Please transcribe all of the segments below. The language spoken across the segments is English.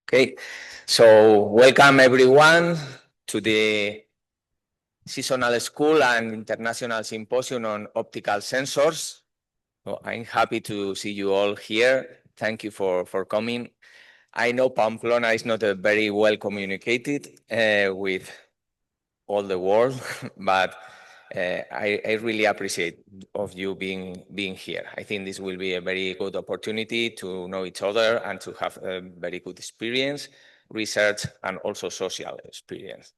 Okay, so welcome everyone to the Seasonal School and International Symposium on Optical Sensors. So I'm happy to see you all here. Thank you for coming. I know Pamplona is not very well communicated with all the world, but I really appreciate of you being here. I think this will be a very good opportunity to know each other and to have a very good experience, research, and also social experience.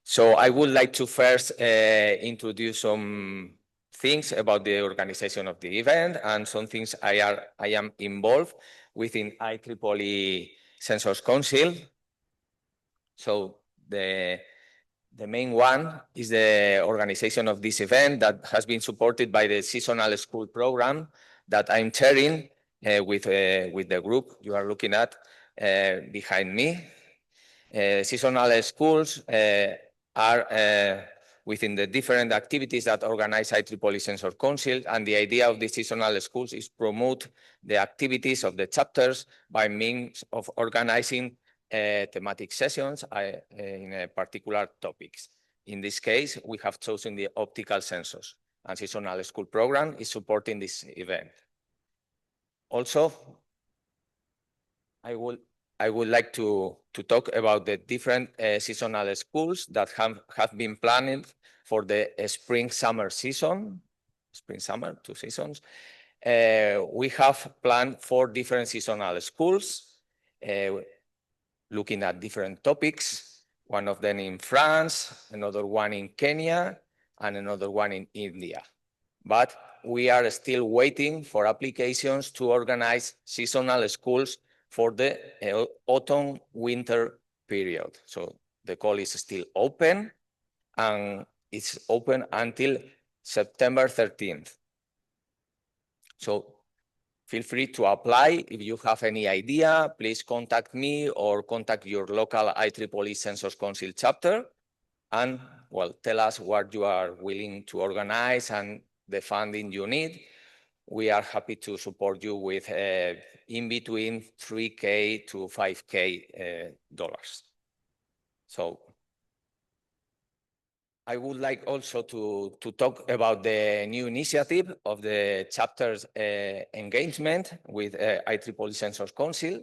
So I would like to first introduce some things about the organization of the event and some things I am involved within IEEE Sensors Council. So the main one is the organization of this event that has been supported by the Seasonal School program that I'm chairing with the group you are looking at behind me. Seasonal schools are within the different activities that organize IEEE Sensor Council, and the idea of the seasonal schools is promote the activities of the chapters by means of organizing thematic sessions in particular topics. In this case, we have chosen the optical sensors, and Seasonal School program is supporting this event. Also, I would like to talk about the different seasonal schools that have been planned for the spring-summer season, spring-summer, 2 seasons. We have planned 4 different seasonal schools looking at different topics, one of them in France, another one in Kenya, and another one in India. But we are still waiting for applications to organize seasonal schools for the autumn-winter period. So the call is still open, and it's open until September 13th. So feel free to apply. If you have any idea, please contact me or contact your local IEEE Sensors Council chapter and, well, tell us what you are willing to organize and the funding you need. We are happy to support you with in between $3K to $5K dollars. So I would like also to talk about the new initiative of the chapter's engagement with IEEE Sensors Council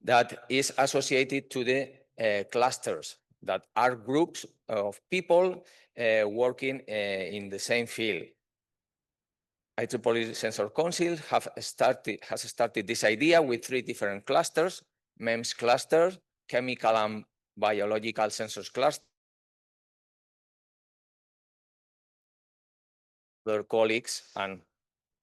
that is associated to the clusters that are groups of people working in the same field. IEEE Sensor Council has started this idea with 3 different clusters: MEMS cluster, chemical and biological sensors cluster. Other colleagues and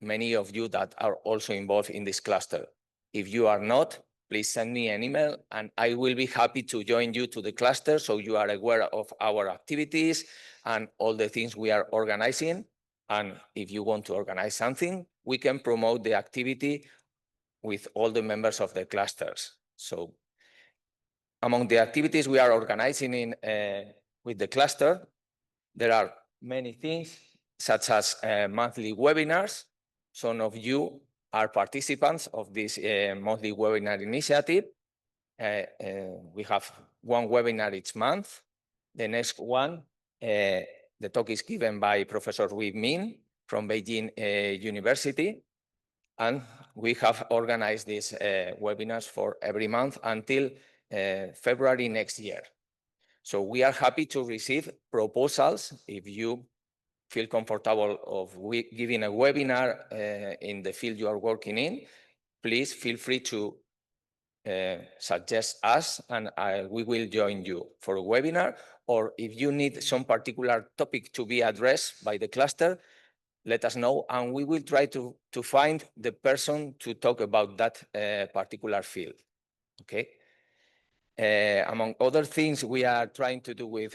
many of you that are also involved in this cluster. If you are not, please send me an email and I will be happy to join you to the cluster so you are aware of our activities and all the things we are organizing. And if you want to organize something, we can promote the activity with all the members of the clusters. So among the activities we are organizing with the cluster, there are many things, such as monthly webinars. Some of you are participants of this monthly webinar initiative. We have 1 webinar each month. The next one, the talk is given by Professor Wei Min from Beijing University. And we have organized these webinars for every month until February next year. So we are happy to receive proposals. If you feel comfortable of giving a webinar in the field you are working in, please feel free to suggest us and we will join you for a webinar. Or if you need some particular topic to be addressed by the cluster, let us know and we will try to find the person to talk about that particular field, okay? Among other things we are trying to do with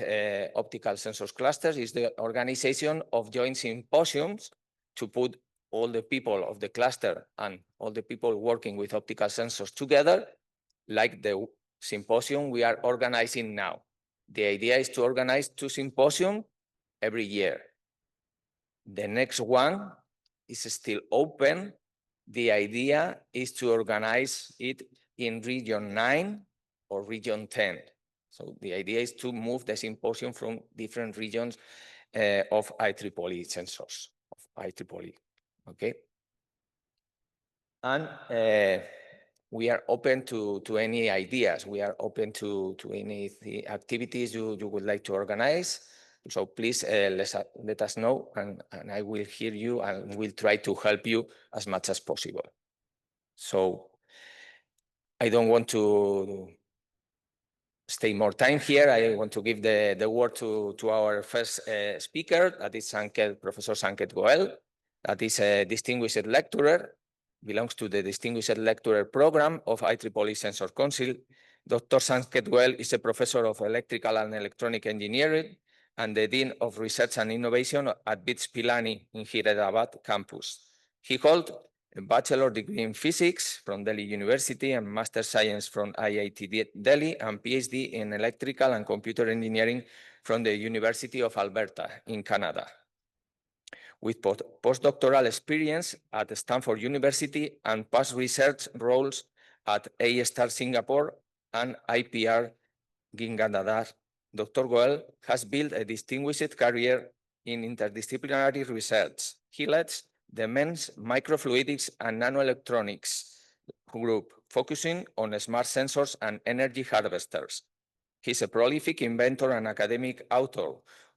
optical sensors clusters is the organization of joint symposiums to put all the people of the cluster and all the people working with optical sensors together, like the symposium we are organizing now. The idea is to organize 2 symposiums every year. The next one is still open. The idea is to organize it in region 9 or region 10. So the idea is to move the symposium from different regions of IEEE sensors, of IEEE, okay? And we are open to any ideas. We are open to any activities you would like to organize. So please let us know, and I will hear you and will try to help you as much as possible. So I don't want to stay more time here. I want to give the word to our first speaker, that is Professor Sanket Goel, that is a distinguished lecturer, belongs to the Distinguished Lecturer Program of IEEE Sensor Council. Dr. Sanket Goel is a professor of electrical and electronic engineering and the Dean of Research and Innovation at BITS Pilani in Hyderabad Campus. He holds a bachelor degree in physics from Delhi University and master science from IIT Delhi and PhD in electrical and computer engineering from the University of Alberta in Canada, with postdoctoral experience at Stanford University and past research roles at ASTAR Singapore and IPR Gandhinagar. Dr. Goel has built a distinguished career in interdisciplinary research. He leads the MENS Microfluidics and Nanoelectronics group, focusing on smart sensors and energy harvesters. He's a prolific inventor and academic author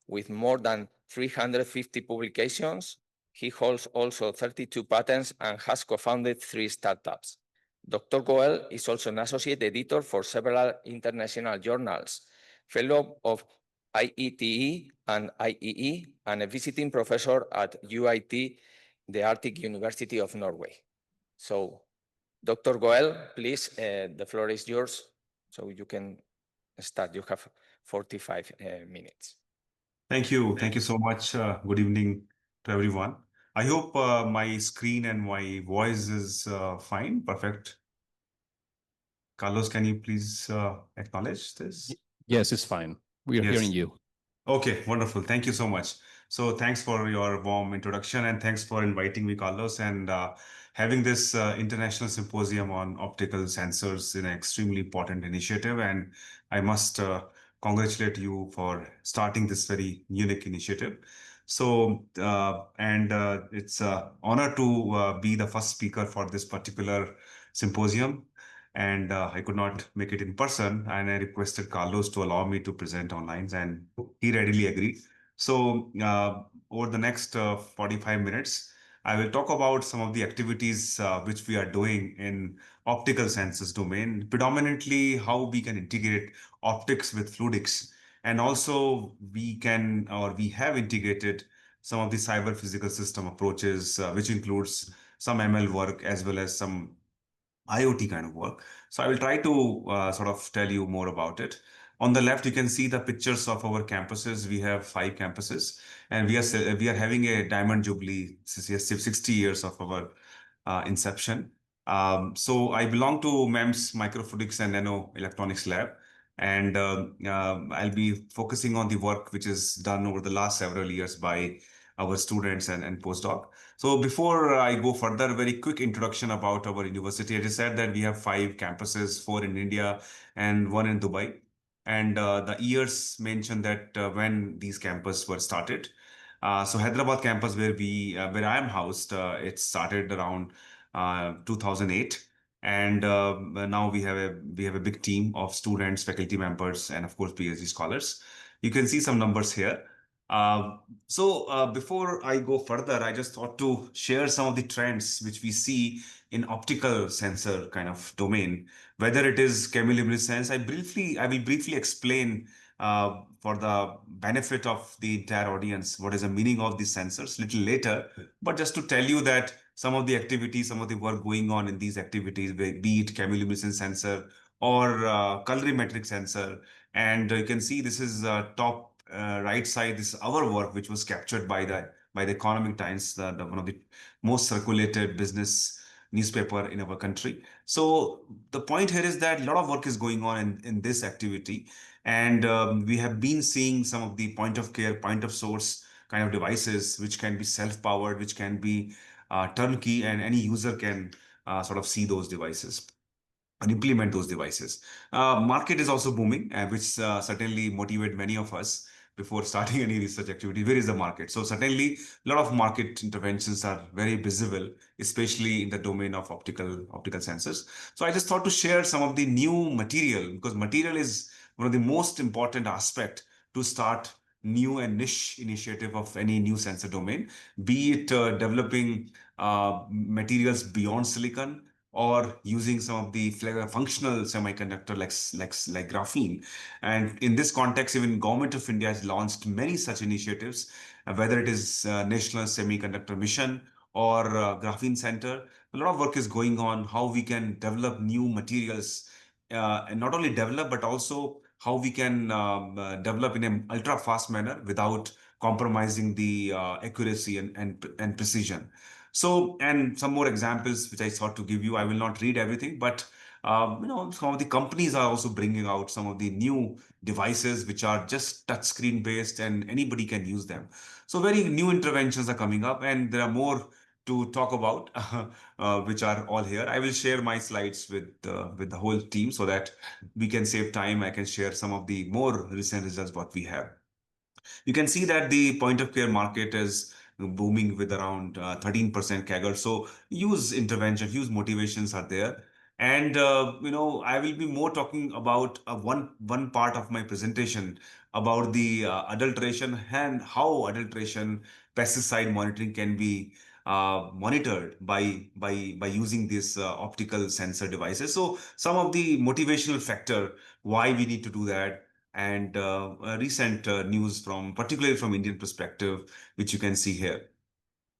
with more than 350 publications. He holds also 32 patents and has co-founded 3 startups. Dr. Goel is also an associate editor for several international journals, fellow of IETE and IEEE, and a visiting professor at UIT, the Arctic University of Norway. So, Dr. Goel, please, the floor is yours, so you can start. You have 45 minutes. Thank you. Thank you so much. Good evening to everyone. I hope my screen and my voice is fine. Perfect. Carlos, can you please acknowledge this? Yes, it's fine. We are hearing you. Okay, wonderful. Thank you so much. So thanks for your warm introduction and thanks for inviting me, Carlos, and having this international symposium on optical sensors is an extremely important initiative. And I must congratulate you for starting this very unique initiative. So, it's an honor to be the first speaker for this particular symposium. And I could not make it in person, and I requested Carlos to allow me to present online, and he readily agreed. So over the next 45 minutes, I will talk about some of the activities which we are doing in optical sensors domain, predominantly how we can integrate optics with fluidics, and also we have integrated some of the cyber physical system approaches, which includes some ML work as well as some IoT kind of work. So I will try to sort of tell you more about it. On the left, you can see the pictures of our campuses. We have 5 campuses, and we are having a diamond jubilee, 60 years of our inception. So I belong to MEMS Microfluidics and Nanoelectronics Lab, and I'll be focusing on the work which is done over the last several years by our students and postdoc. So before I go further, a very quick introduction about our university. It is said that we have 5 campuses, 4 in India and 1 in Dubai. And the years mention that when these campuses were started. So Hyderabad campus, where I am housed, it started around 2008. And now we have a big team of students, faculty members, and of course PhD scholars. You can see some numbers here. Before I go further, I just thought to share some of the trends which we see in optical sensor kind of domain, whether it is chemiluminescence. I will briefly explain for the benefit of the entire audience what is the meaning of these sensors little later. But just to tell you that some of the activities, some of the work going on in these activities, be it chemiluminescence sensor or colorimetric sensor, and you can see this is top right side. This is our work, which was captured by the Economic Times, one of the most circulated business newspaper in our country. So the point here is that a lot of work is going on in this activity, and we have been seeing some of the point of care, point of source kind of devices, which can be self-powered, which can be turnkey, and any user can sort of see those devices. and implement those devices. Market is also booming, which certainly motivate many of us before starting any research activity. Where is the market? So certainly a lot of market interventions are very visible, especially in the domain of optical sensors. So I just thought to share some of the new material, because material is one of the most important aspect to start new and niche initiative of any new sensor domain, be it developing materials beyond silicon, or using some of the functional semiconductor like graphene. And in this context, even Government of India has launched many such initiatives, whether it is National Semiconductor Mission or Graphene Center. A lot of work is going on how we can develop new materials, and not only develop, but also how we can develop in an ultra fast manner without compromising the accuracy and precision. So, and some more examples which I thought to give you. I will not read everything, but some of the companies are also bringing out some of the new devices which are just touchscreen based and anybody can use them. So, very new interventions are coming up, and there are more to talk about, which are all here. I will share my slides with the whole team so that we can save time. I can share some of the more recent results what we have. You can see that the point of care market is booming with around 13% CAGR. So huge intervention, huge motivations are there. And I will be more talking about one part of my presentation about the adulteration and how adulteration pesticide monitoring can be monitored by using these optical sensor devices. So some of the motivational factor why we need to do that, and recent news from particularly from Indian perspective, which you can see here.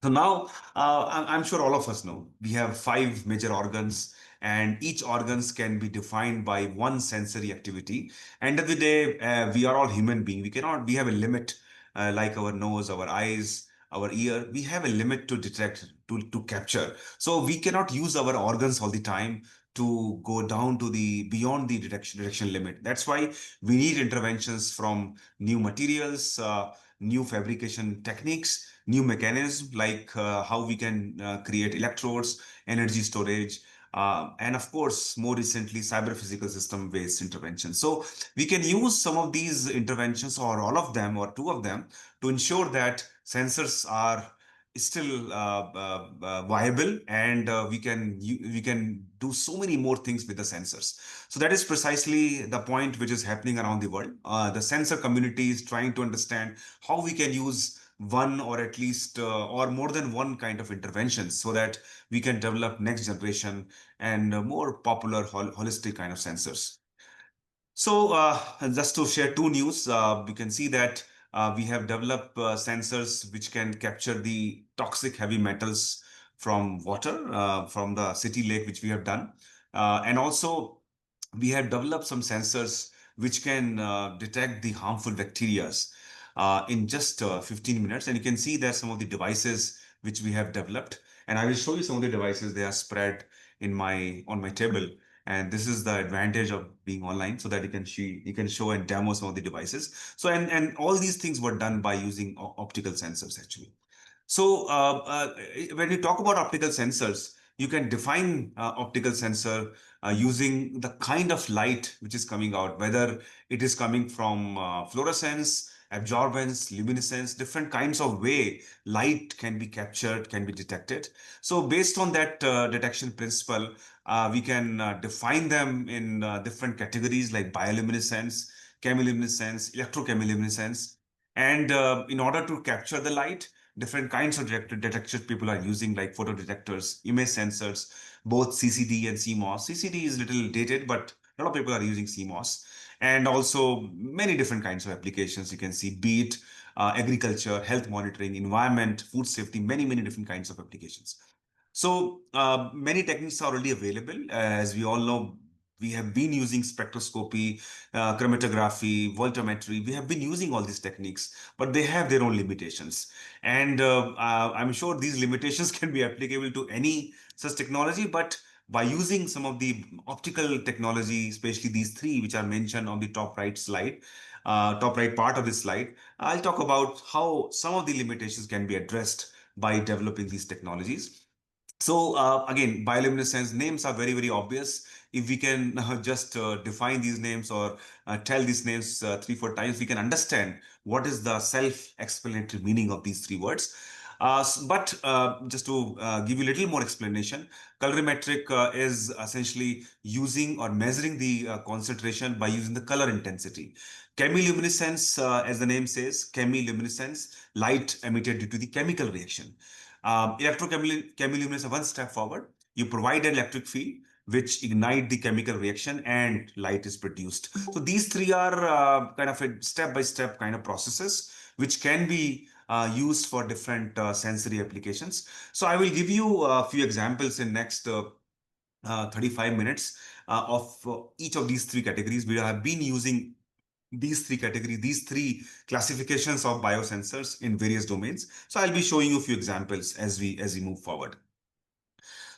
So now, I'm sure all of us know we have five major organs, and each organs can be defined by one sensory activity. End of the day, we are all human beings. We have a limit, like our nose, our eyes, our ear. We have a limit to detect, to capture. So we cannot use our organs all the time to go down to the beyond the detection limit. That's why we need interventions from new materials, new fabrication techniques, new mechanisms like how we can create electrodes, energy storage, and of course, more recently, cyber physical system based interventions. So we can use some of these interventions, or all of them, or two of them, to ensure that sensors are still viable, and we can do so many more things with the sensors. So that is precisely the point which is happening around the world. The sensor community is trying to understand how we can use one, or at least or more than one kind of interventions, so that we can develop next generation and more popular holistic kind of sensors. So just to share two news, we can see that we have developed sensors which can capture the toxic heavy metals from water, from the city lake, which we have done. And also we have developed some sensors which can detect the harmful bacteria in just 15 minutes. And you can see that some of the devices which we have developed. And I will show you some of the devices. They are spread on my table. And this is the advantage of being online, so that you can show and demo some of the devices. So and all these things were done by using optical sensors actually. So when you talk about optical sensors, you can define optical sensor using the kind of light which is coming out, whether it is coming from fluorescence, absorbance, luminescence, different kinds of way light can be captured, can be detected. So based on that detection principle, we can define them in different categories like bioluminescence, chemiluminescence, electrochemiluminescence. And in order to capture the light, different kinds of detectors people are using, like photodetectors, image sensors, both CCD and CMOS. CCD is a little dated, but a lot of people are using CMOS. And also many different kinds of applications you can see, be it agriculture, health monitoring, environment, food safety, many different kinds of applications. So many techniques are already available. As we all know, we have been using spectroscopy, chromatography, voltammetry. We have been using all these techniques, but they have their own limitations. And I'm sure these limitations can be applicable to any such technology, but by using some of the optical technology, especially these three, which are mentioned on the top right slide, top right part of this slide, I'll talk about how some of the limitations can be addressed by developing these technologies. So again, bioluminescence names are very, very obvious. If we can just define these names or tell these names 3, 4 times, we can understand what is the self-explanatory meaning of these three words. But just to give you a little more explanation, colorimetric is essentially using or measuring the concentration by using the color intensity. Chemiluminescence, as the name says, chemiluminescence, light emitted due to the chemical reaction. Electrochemiluminescence is one step forward. You provide an electric field which ignite the chemical reaction and light is produced. So these three are kind of a step-by-step kind of processes which can be used for different sensory applications. So I will give you a few examples in next 35 minutes of each of these three categories. We have been using these three categories, these three classifications of biosensors in various domains. So I'll be showing you a few examples as we move forward.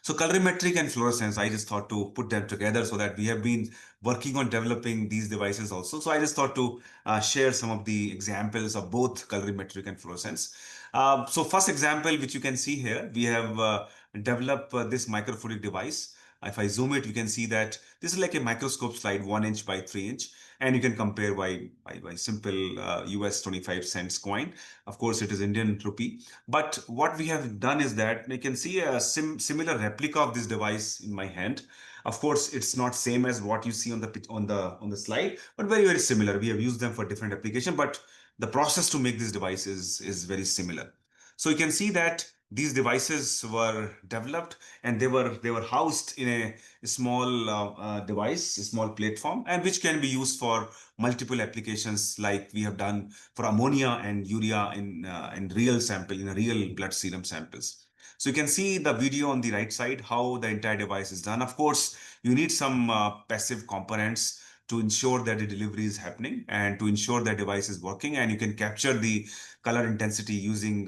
So colorimetric and fluorescence, I just thought to put them together so that we have been working on developing these devices also. So I just thought to share some of the examples of both colorimetric and fluorescence. So first example, which you can see here, we have developed this microfluidic device. If I zoom it, you can see that this is like a microscope slide, 1 inch by 3 inch, and you can compare by simple US 25 cents coin. Of course, it is Indian rupee. But what we have done is that you can see a similar replica of this device in my hand. Of course, it's not same as what you see on the slide, but very, very similar. We have used them for different application, but the process to make this device is very similar. So you can see that these devices were developed and they were housed in a small device, a small platform, and which can be used for multiple applications like we have done for ammonia and urea in real sample, in a real blood serum samples. So you can see the video on the right side, how the entire device is done. Of course, you need some passive components to ensure that the delivery is happening and to ensure that device is working, and you can capture the color intensity using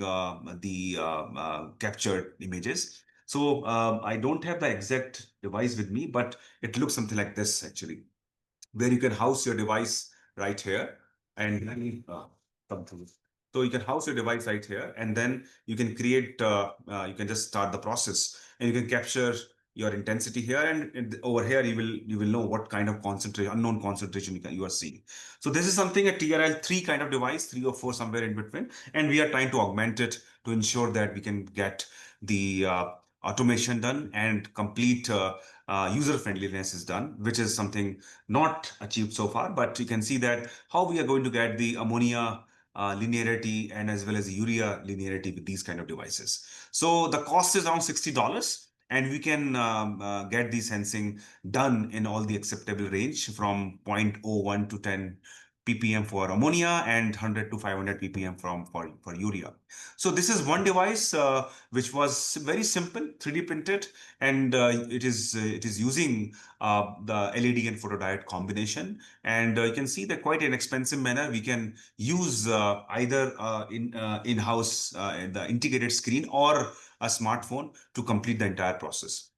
the captured images. So I don't have the exact device with me, but it looks something like this actually, where you can house your device right here and then come through. So you can house your device right here, and then you can create, you can just start the process, and you can capture your intensity here, and over here you will know what kind of concentration, unknown concentration you are seeing. So this is something a TRL3 kind of device, 3 or 4 somewhere in between, and we are trying to augment it to ensure that we can get the automation done and complete user friendliness is done, which is something not achieved so far. But you can see that how we are going to get the ammonia linearity and as well as the urea linearity with these kind of devices. So the cost is around $60, and we can get the sensing done in all the acceptable range from 0.01 to 10 ppm for ammonia and 100 to 500 ppm for urea. So this is one device which was very simple, 3D printed, and it is using the LED and photodiode combination. And you can see that quite inexpensive manner. We can use either in-house the integrated screen or a smartphone to complete the entire process.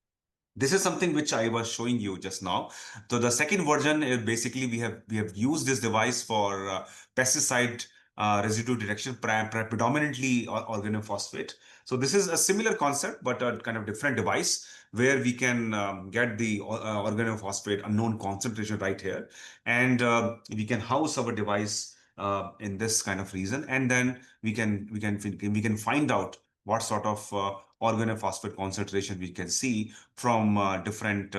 This is something which I was showing you just now. So the second version is basically we have used this device for pesticide residue detection, predominantly organophosphate. So this is a similar concept, but a kind of different device where we can get the organophosphate unknown concentration right here, and we can house our device in this kind of region, and then we can find out what sort of organophosphate concentration we can see from different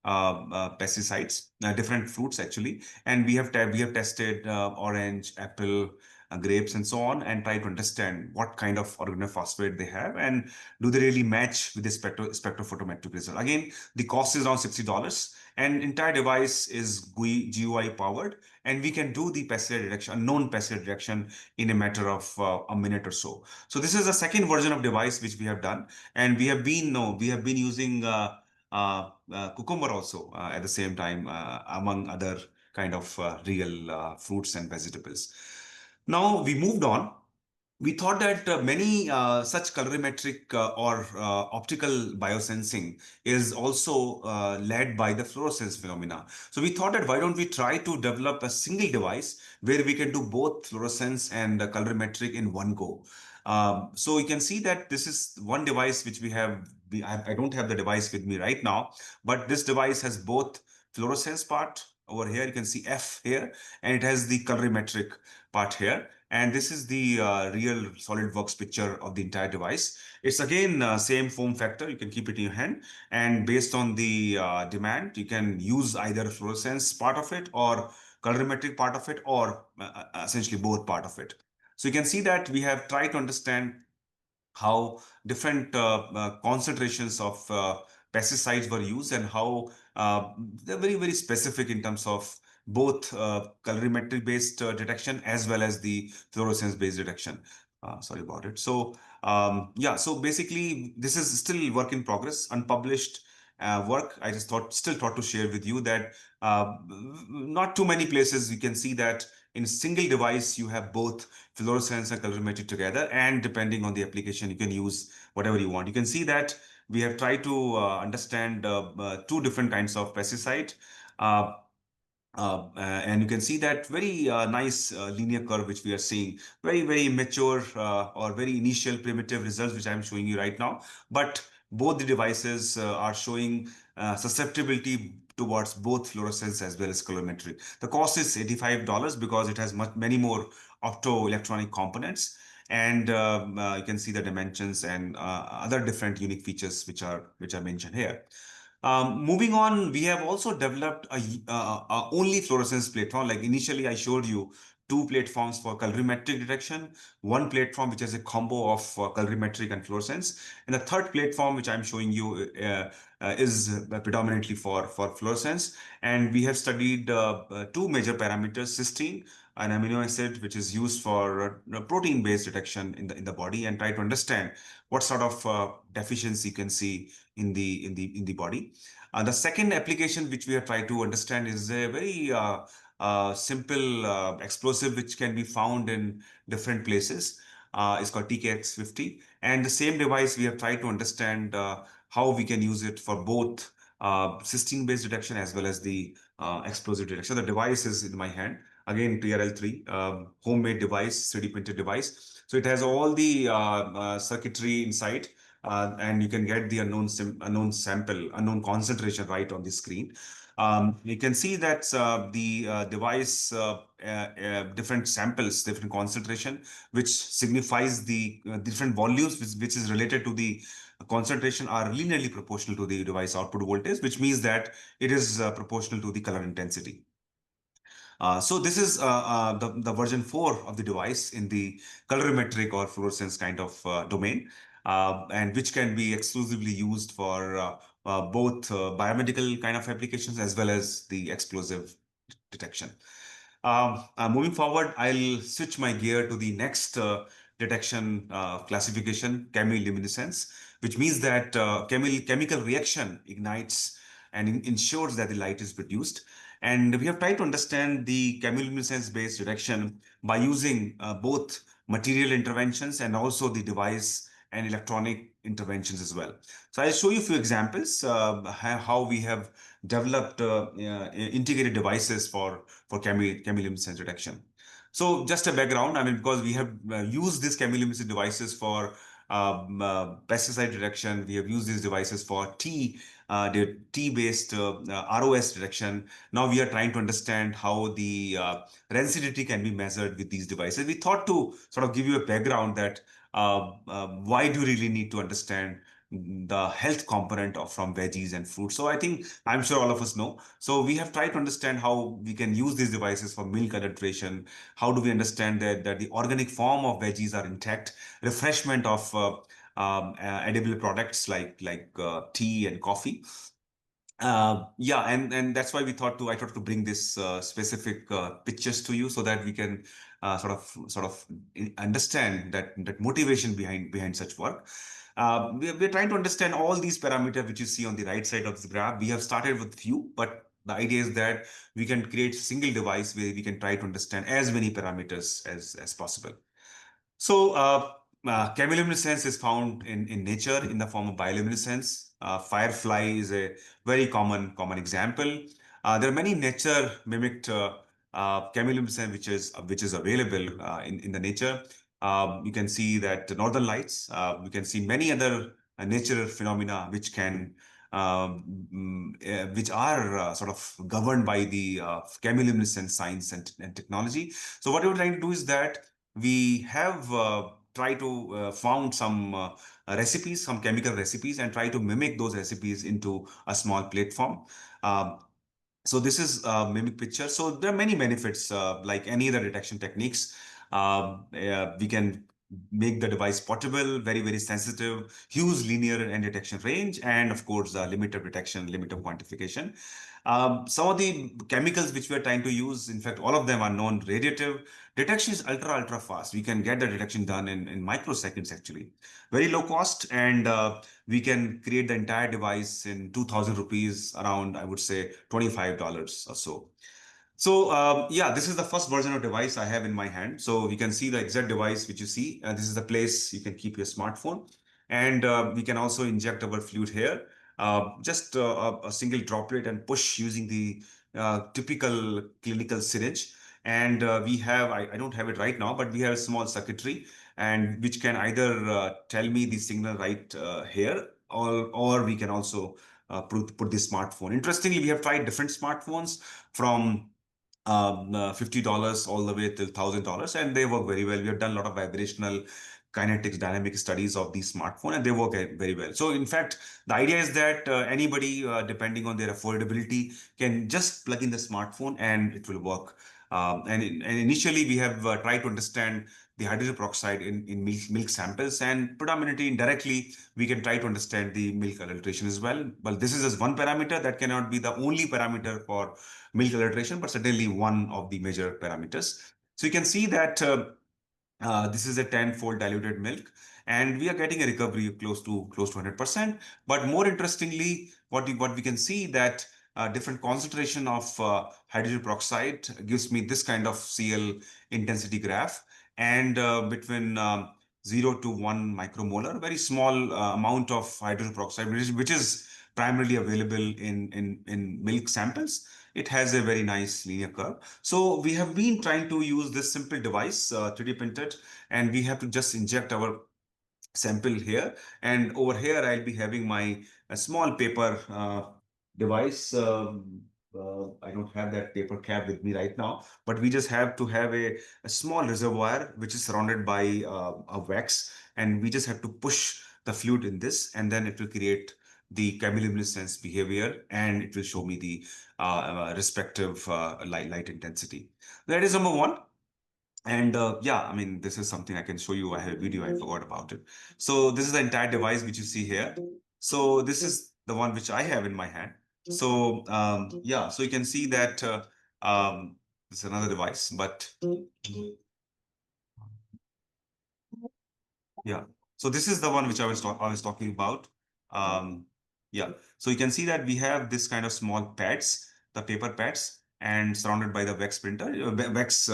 pesticides, different fruits actually. And we have tested orange, apple, grapes, and so on, and try to understand what kind of organophosphate they have and do they really match with the spectrophotometric result. Again, the cost is around $60, and entire device is GUI powered, and we can do the pesticide detection, unknown pesticide detection in a matter of a minute or so. So this is the second version of device which we have done, and we have been using cucumber also at the same time, among other kind of real fruits and vegetables. Now we moved on. We thought that many such colorimetric or optical biosensing is also led by the fluorescence phenomena. So we thought that why don't we try to develop a single device where we can do both fluorescence and colorimetric in one go. So you can see that this is one device which we have I don't have the device with me right now, but this device has both fluorescence part over here. You can see F here, and it has the colorimetric part here. And this is the real SolidWorks picture of the entire device. It's again same form factor. You can keep it in your hand, and based on the demand, you can use either fluorescence part of it or colorimetric part of it, or essentially both part of it. So you can see that we have tried to understand how different concentrations of pesticides were used, and how they're very, very specific in terms of both colorimetric based detection as well as the fluorescence based detection. Sorry about it. So yeah, so basically this is still work in progress, unpublished work. I just still thought to share with you that not too many places you can see that in a single device you have both fluorescence and colorimetry together, and depending on the application you can use whatever you want. You can see that we have tried to understand two different kinds of pesticide, uh, and you can see that very nice linear curve which we are seeing, very, very mature or very initial primitive results which I'm showing you right now. But both the devices are showing susceptibility towards both fluorescence as well as colorimetry. The cost is $85 because it has many more optoelectronic components. And you can see the dimensions and other different unique features which are mentioned here. Moving on, we have also developed a only fluorescence platform. Like initially, I showed you two platforms for colorimetric detection, one platform which has a combo of colorimetric and fluorescence, and the third platform which I'm showing you is predominantly for fluorescence. And we have studied two major parameters: cysteine, an amino acid which is used for protein-based detection in the body, and try to understand what sort of deficiency you can see in the body. The second application which we have tried to understand is a very simple explosive which can be found in different places. It's called TKX50, and the same device we have tried to understand how we can use it for both cysteine-based detection as well as the explosive detection. The device is in my hand. Again, TRL3, homemade device, 3D printed device. So it has all the circuitry inside, and you can get the unknown sample, unknown concentration right on the screen. You can see that the device different samples, different concentration, which signifies the different volumes, which is related to the concentration, are linearly proportional to the device output voltage, which means that it is proportional to the color intensity. So this is the version 4 of the device in the colorimetric or fluorescence kind of domain, and which can be exclusively used for both biomedical kind of applications as well as the explosive detection. Moving forward, I'll switch my gear to the next detection classification, chemiluminescence, which means that chemical reaction ignites and ensures that the light is produced. And we have tried to understand the chemiluminescence-based detection by using both material interventions and also the device and electronic interventions as well. So I'll show you a few examples how we have developed integrated devices for chemiluminescence detection. So just a background, I mean, because we have used these chemiluminescent devices for pesticide detection, we have used these devices for the T-based ROS detection. Now we are trying to understand how the density can be measured with these devices. We thought to sort of give you a background that why do you really need to understand the health component of from veggies and fruits. So I think I'm sure all of us know. So we have tried to understand how we can use these devices for milk adulteration. How do we understand that the organic form of veggies are intact? Refreshment of edible products like tea and coffee. Yeah, and that's why I thought to bring this specific pictures to you so that we can sort of understand that motivation behind such work. We're trying to understand all these parameters which you see on the right side of the graph. We have started with few, but the idea is that we can create a single device where we can try to understand as many parameters as possible. So chemiluminescence is found in nature in the form of bioluminescence. Firefly is a very common example. There are many nature mimicked chemiluminescence which is available in the nature. You can see that northern lights. You can see many other natural phenomena which can which are sort of governed by the chemiluminescence science and technology. So what we're trying to do is that we have tried to found some recipes, some chemical recipes, and try to mimic those recipes into a small platform. So this is a mimic picture. So there are many benefits, like any other detection techniques. We can make the device portable, very, very sensitive, huge linear and detection range, and of course, limit of detection, limit of quantification. Some of the chemicals which we are trying to use, in fact, all of them are non-radiative. Detection is ultra fast. We can get the detection done in microseconds, actually. Very low cost, and we can create the entire device in 2,000 rupees, around, I would say, $25 or so. So yeah, this is the first version of device I have in my hand. So you can see the exact device which you see. This is the place you can keep your smartphone. And we can also inject our fluid here. Just a single droplet and push using the typical clinical syringe. And we have, I don't have it right now, but we have a small circuitry and which can either tell me the signal right here, or we can also put the smartphone. Interestingly, we have tried different smartphones from $50 all the way till $1,000, and they work very well. We have done a lot of vibrational kinetics dynamic studies of these smartphones, and they work very well. So in fact, the idea is that anybody, depending on their affordability, can just plug in the smartphone and it will work. And initially, we have tried to understand the hydrogen peroxide in milk samples, and predominantly indirectly, we can try to understand the milk adulteration as well. But this is just one parameter that cannot be the only parameter for milk adulteration, but certainly one of the major parameters. So you can see that this is a 10-fold diluted milk, and we are getting a recovery of close to 100%. But more interestingly, what we can see that different concentration of hydrogen peroxide gives me this kind of Cl intensity graph, and between 0 to 1 micromolar, very small amount of hydrogen peroxide, which is primarily available in milk samples. It has a very nice linear curve. So we have been trying to use this simple device, 3D printed, and we have to just inject our sample here. And over here, I'll be having my small paper device. I don't have that paper cap with me right now, but we just have to have a small reservoir which is surrounded by a wax, and we just have to push the fluid in this, and then it will create the chemiluminescence behavior, and it will show me the respective light intensity. That is number one. And yeah, I mean, this is something I can show you. I have a video, I forgot about it. So this is the entire device which you see here. So this is the one which I have in my hand. So yeah, so you can see that this is another device, but yeah. So this is the one which I was talking about. Yeah. So you can see that we have this kind of small pads, the paper pads, and surrounded by the wax printer, wax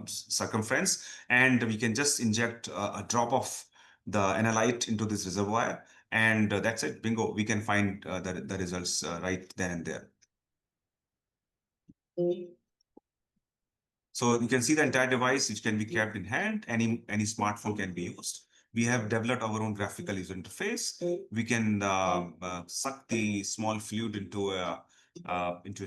circumference, and we can just inject a drop of the analyte into this reservoir, and that's it. Bingo. We can find the results right then and there. So you can see the entire device, which can be kept in hand. Any smartphone can be used. We have developed our own graphical user interface. We can suck the small fluid into a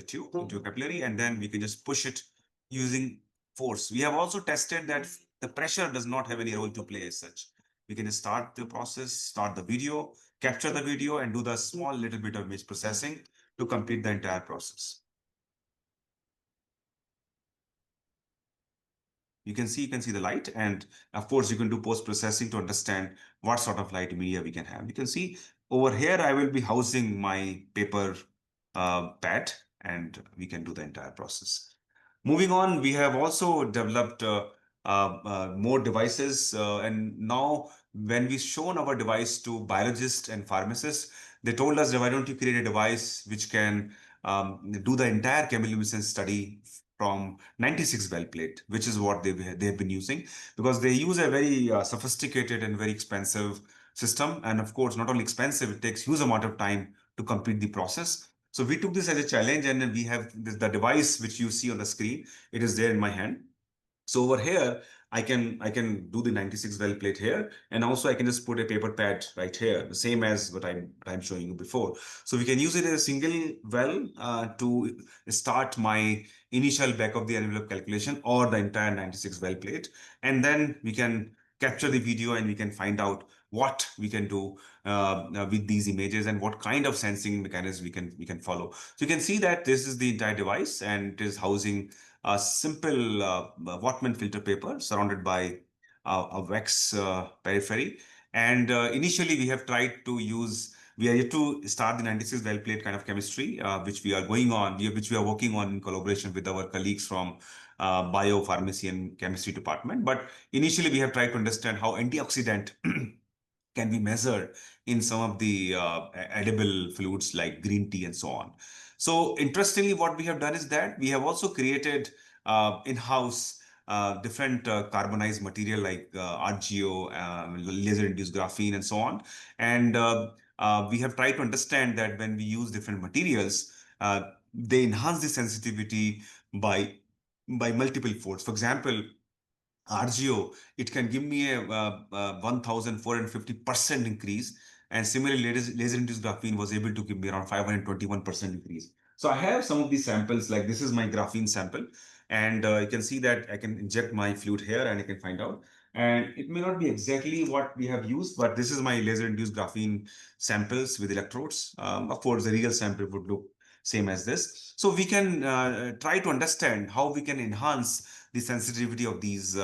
tube, into a capillary, and then we can just push it using force. We have also tested that the pressure does not have any role to play as such. We can start the process, start the video, capture the video, and do the small little bit of image processing to complete the entire process. You can see the light, and of course you can do post-processing to understand what sort of light media we can have. You can see over here, I will be housing my paper pad, and we can do the entire process. Moving on, we have also developed more devices, and now when we shown our device to biologists and pharmacists, they told us, why don't you create a device which can do the entire chemiluminescence study from 96 well plate, which is what they've been using, because they use a very sophisticated and very expensive system. And of course, not only expensive, it takes huge amount of time to complete the process. So we took this as a challenge, and then we have the device which you see on the screen. It is there in my hand. So over here, I can do the 96 well plate here, and also I can just put a paper pad right here, the same as what I'm showing you before. So we can use it as a single well to start my initial back of the envelope calculation or the entire 96 well plate, and then we can capture the video and we can find out what we can do with these images and what kind of sensing mechanism we can follow. So you can see that this is the entire device, and it is housing a simple Wattman filter paper surrounded by a wax periphery. And initially, we have tried to use. We are yet to start the 96 well plate kind of chemistry, which we are going on, which we are working on in collaboration with our colleagues from biopharmacy and chemistry department. But initially, we have tried to understand how antioxidant can be measured in some of the edible fluids like green tea and so on. So interestingly, what we have done is that we have also created in-house different carbonized material like RGO, laser-induced graphene, and so on. And we have tried to understand that when we use different materials, they enhance the sensitivity by multiple folds. For example, RGO, it can give me a 1450% increase. And similarly, laser-induced graphene was able to give me around 521% increase. So I have some of these samples, like this is my graphene sample. And you can see that I can inject my fluid here and I can find out. And it may not be exactly what we have used, but this is my laser-induced graphene samples with electrodes. Of course, the real sample would look same as this. So we can try to understand how we can enhance the sensitivity of these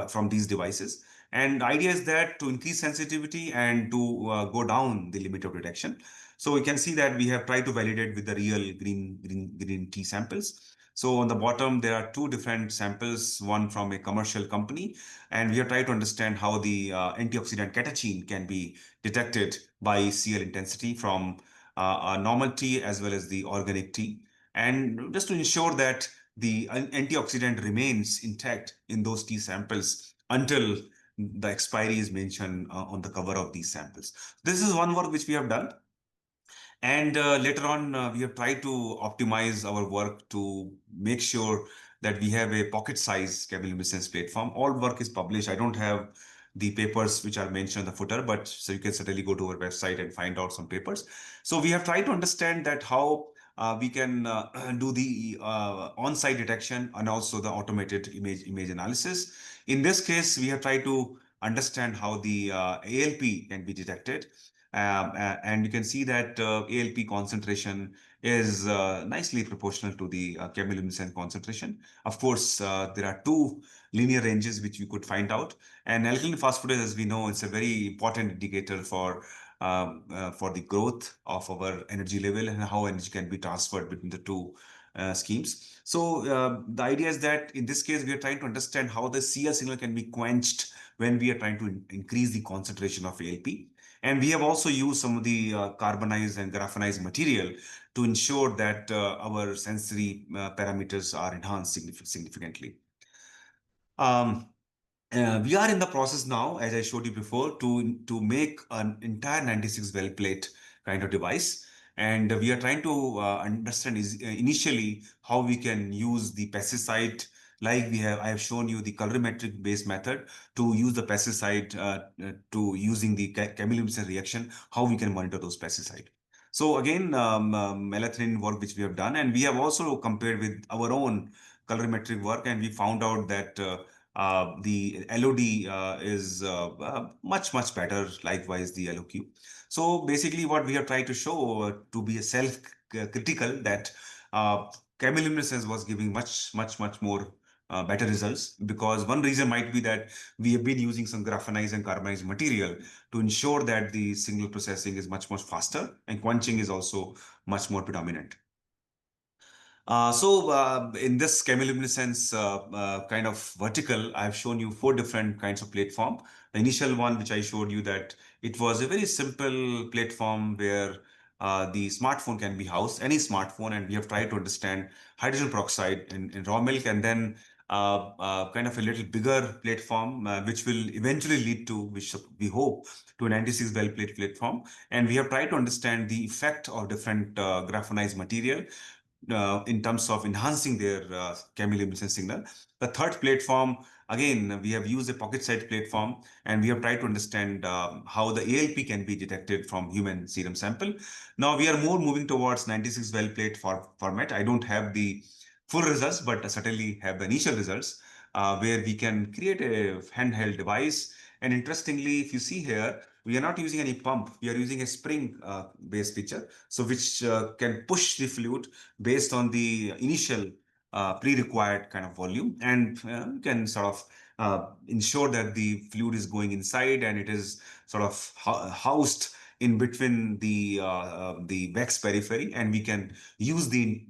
from these devices. And the idea is that to increase sensitivity and to go down the limit of detection. So we can see that we have tried to validate with the real green tea samples. So on the bottom, there are two different samples, one from a commercial company, and we have tried to understand how the antioxidant catechin can be detected by CL intensity from a normal tea as well as the organic tea. And just to ensure that the antioxidant remains intact in those tea samples until the expiry is mentioned on the cover of these samples. This is one work which we have done. And later on, we have tried to optimize our work to make sure that we have a pocket size chemiluminescence platform. All work is published. I don't have the papers which are mentioned in the footer, but so you can certainly go to our website and find out some papers. So we have tried to understand that how we can do the on-site detection and also the automated image analysis. In this case, we have tried to understand how the ALP can be detected. And you can see that ALP concentration is nicely proportional to the chemiluminescence concentration. Of course, there are two linear ranges which you could find out. And alkaline phosphatase, as we know, it's a very important indicator for the growth of our energy level and how energy can be transferred between the two schemes. So the idea is that in this case, we are trying to understand how the CL signal can be quenched when we are trying to increase the concentration of ALP. And we have also used some of the carbonized and graphenized material to ensure that our sensory parameters are enhanced significantly. We are in the process now, as I showed you before, to make an entire 96 well plate kind of device. And we are trying to understand initially how we can use the pesticide, like I have shown you the colorimetric based method to use the pesticide to using the chemiluminescence reaction, how we can monitor those pesticide. So again, melatonin work which we have done, and we have also compared with our own colorimetric work, and we found out that the LOD is much better, likewise the LOQ. So basically what we have tried to show to be a self-critical that chemiluminescence was giving much more better results, because one reason might be that we have been using some graphenized and carbonized material to ensure that the signal processing is much faster and quenching is also much more predominant. In this chemiluminescence kind of vertical, I've shown you 4 different kinds of platform. The initial one, which I showed you, that it was a very simple platform where the smartphone can be housed, any smartphone, and we have tried to understand hydrogen peroxide in raw milk, and then kind of a little bigger platform, which will eventually lead to, which we hope, to a 96 well plate platform. And we have tried to understand the effect of different graphenized material in terms of enhancing their chemiluminescence signal. The third platform, again, we have used a pocket site platform, and we have tried to understand how the ALP can be detected from human serum sample. Now we are more moving towards 96 well plate format. I don't have the full results, but certainly have the initial results where we can create a handheld device. And interestingly, if you see here, we are not using any pump. We are using a spring based feature, so which can push the fluid based on the initial pre-required kind of volume, and can sort of ensure that the fluid is going inside and it is sort of housed in between the wax periphery, and we can use the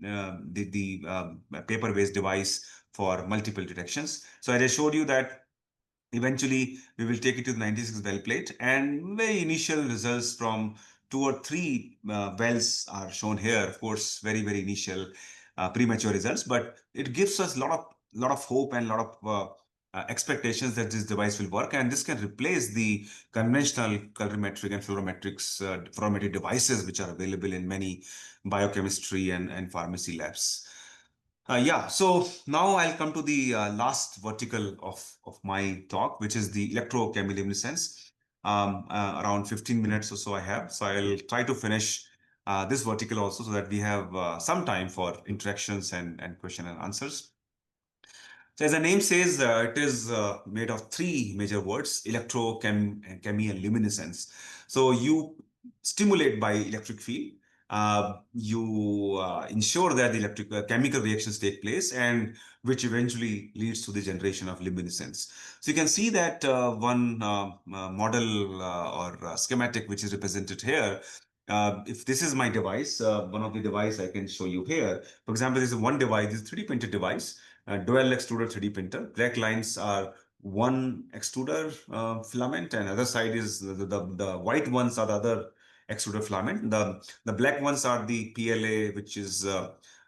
paper-based device for multiple detections. So as I showed you that eventually we will take it to the 96 well plate, and very initial results from 2 or 3 wells are shown here. Of course, very initial premature results, but it gives us a lot of hope and a lot of expectations that this device will work, and this can replace the conventional colorimetric and fluorometric devices which are available in many biochemistry and pharmacy labs. Yeah, so now I'll come to the last vertical of my talk, which is the electrochemiluminescence. Around 15 minutes or so I have. So I'll try to finish this vertical also, so that we have some time for interactions and question and answers. So as the name says, it is made of 3 major words: electrochemy, and luminescence. So you stimulate by electric field. You ensure that the chemical reactions take place, and which eventually leads to the generation of luminescence. So you can see that one model or schematic which is represented here. If this is my device, one of the device I can show you here. For example, this is one device, this is 3D printed device. Dual extruder 3D printer. Black lines are one extruder filament, and other side is the white ones are the other extruder filament. The black ones are the PLA, which is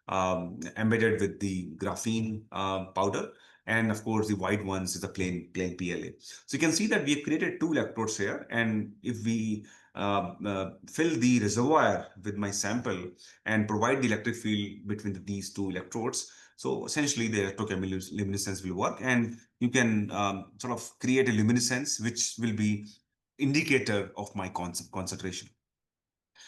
embedded with the graphene powder, and of course the white ones is the plain PLA. So you can see that we have created 2 electrodes here, and if we fill the reservoir with my sample and provide the electric field between these 2 electrodes, so essentially the electrochemiluminescence will work, and you can sort of create a luminescence which will be indicator of my concentration.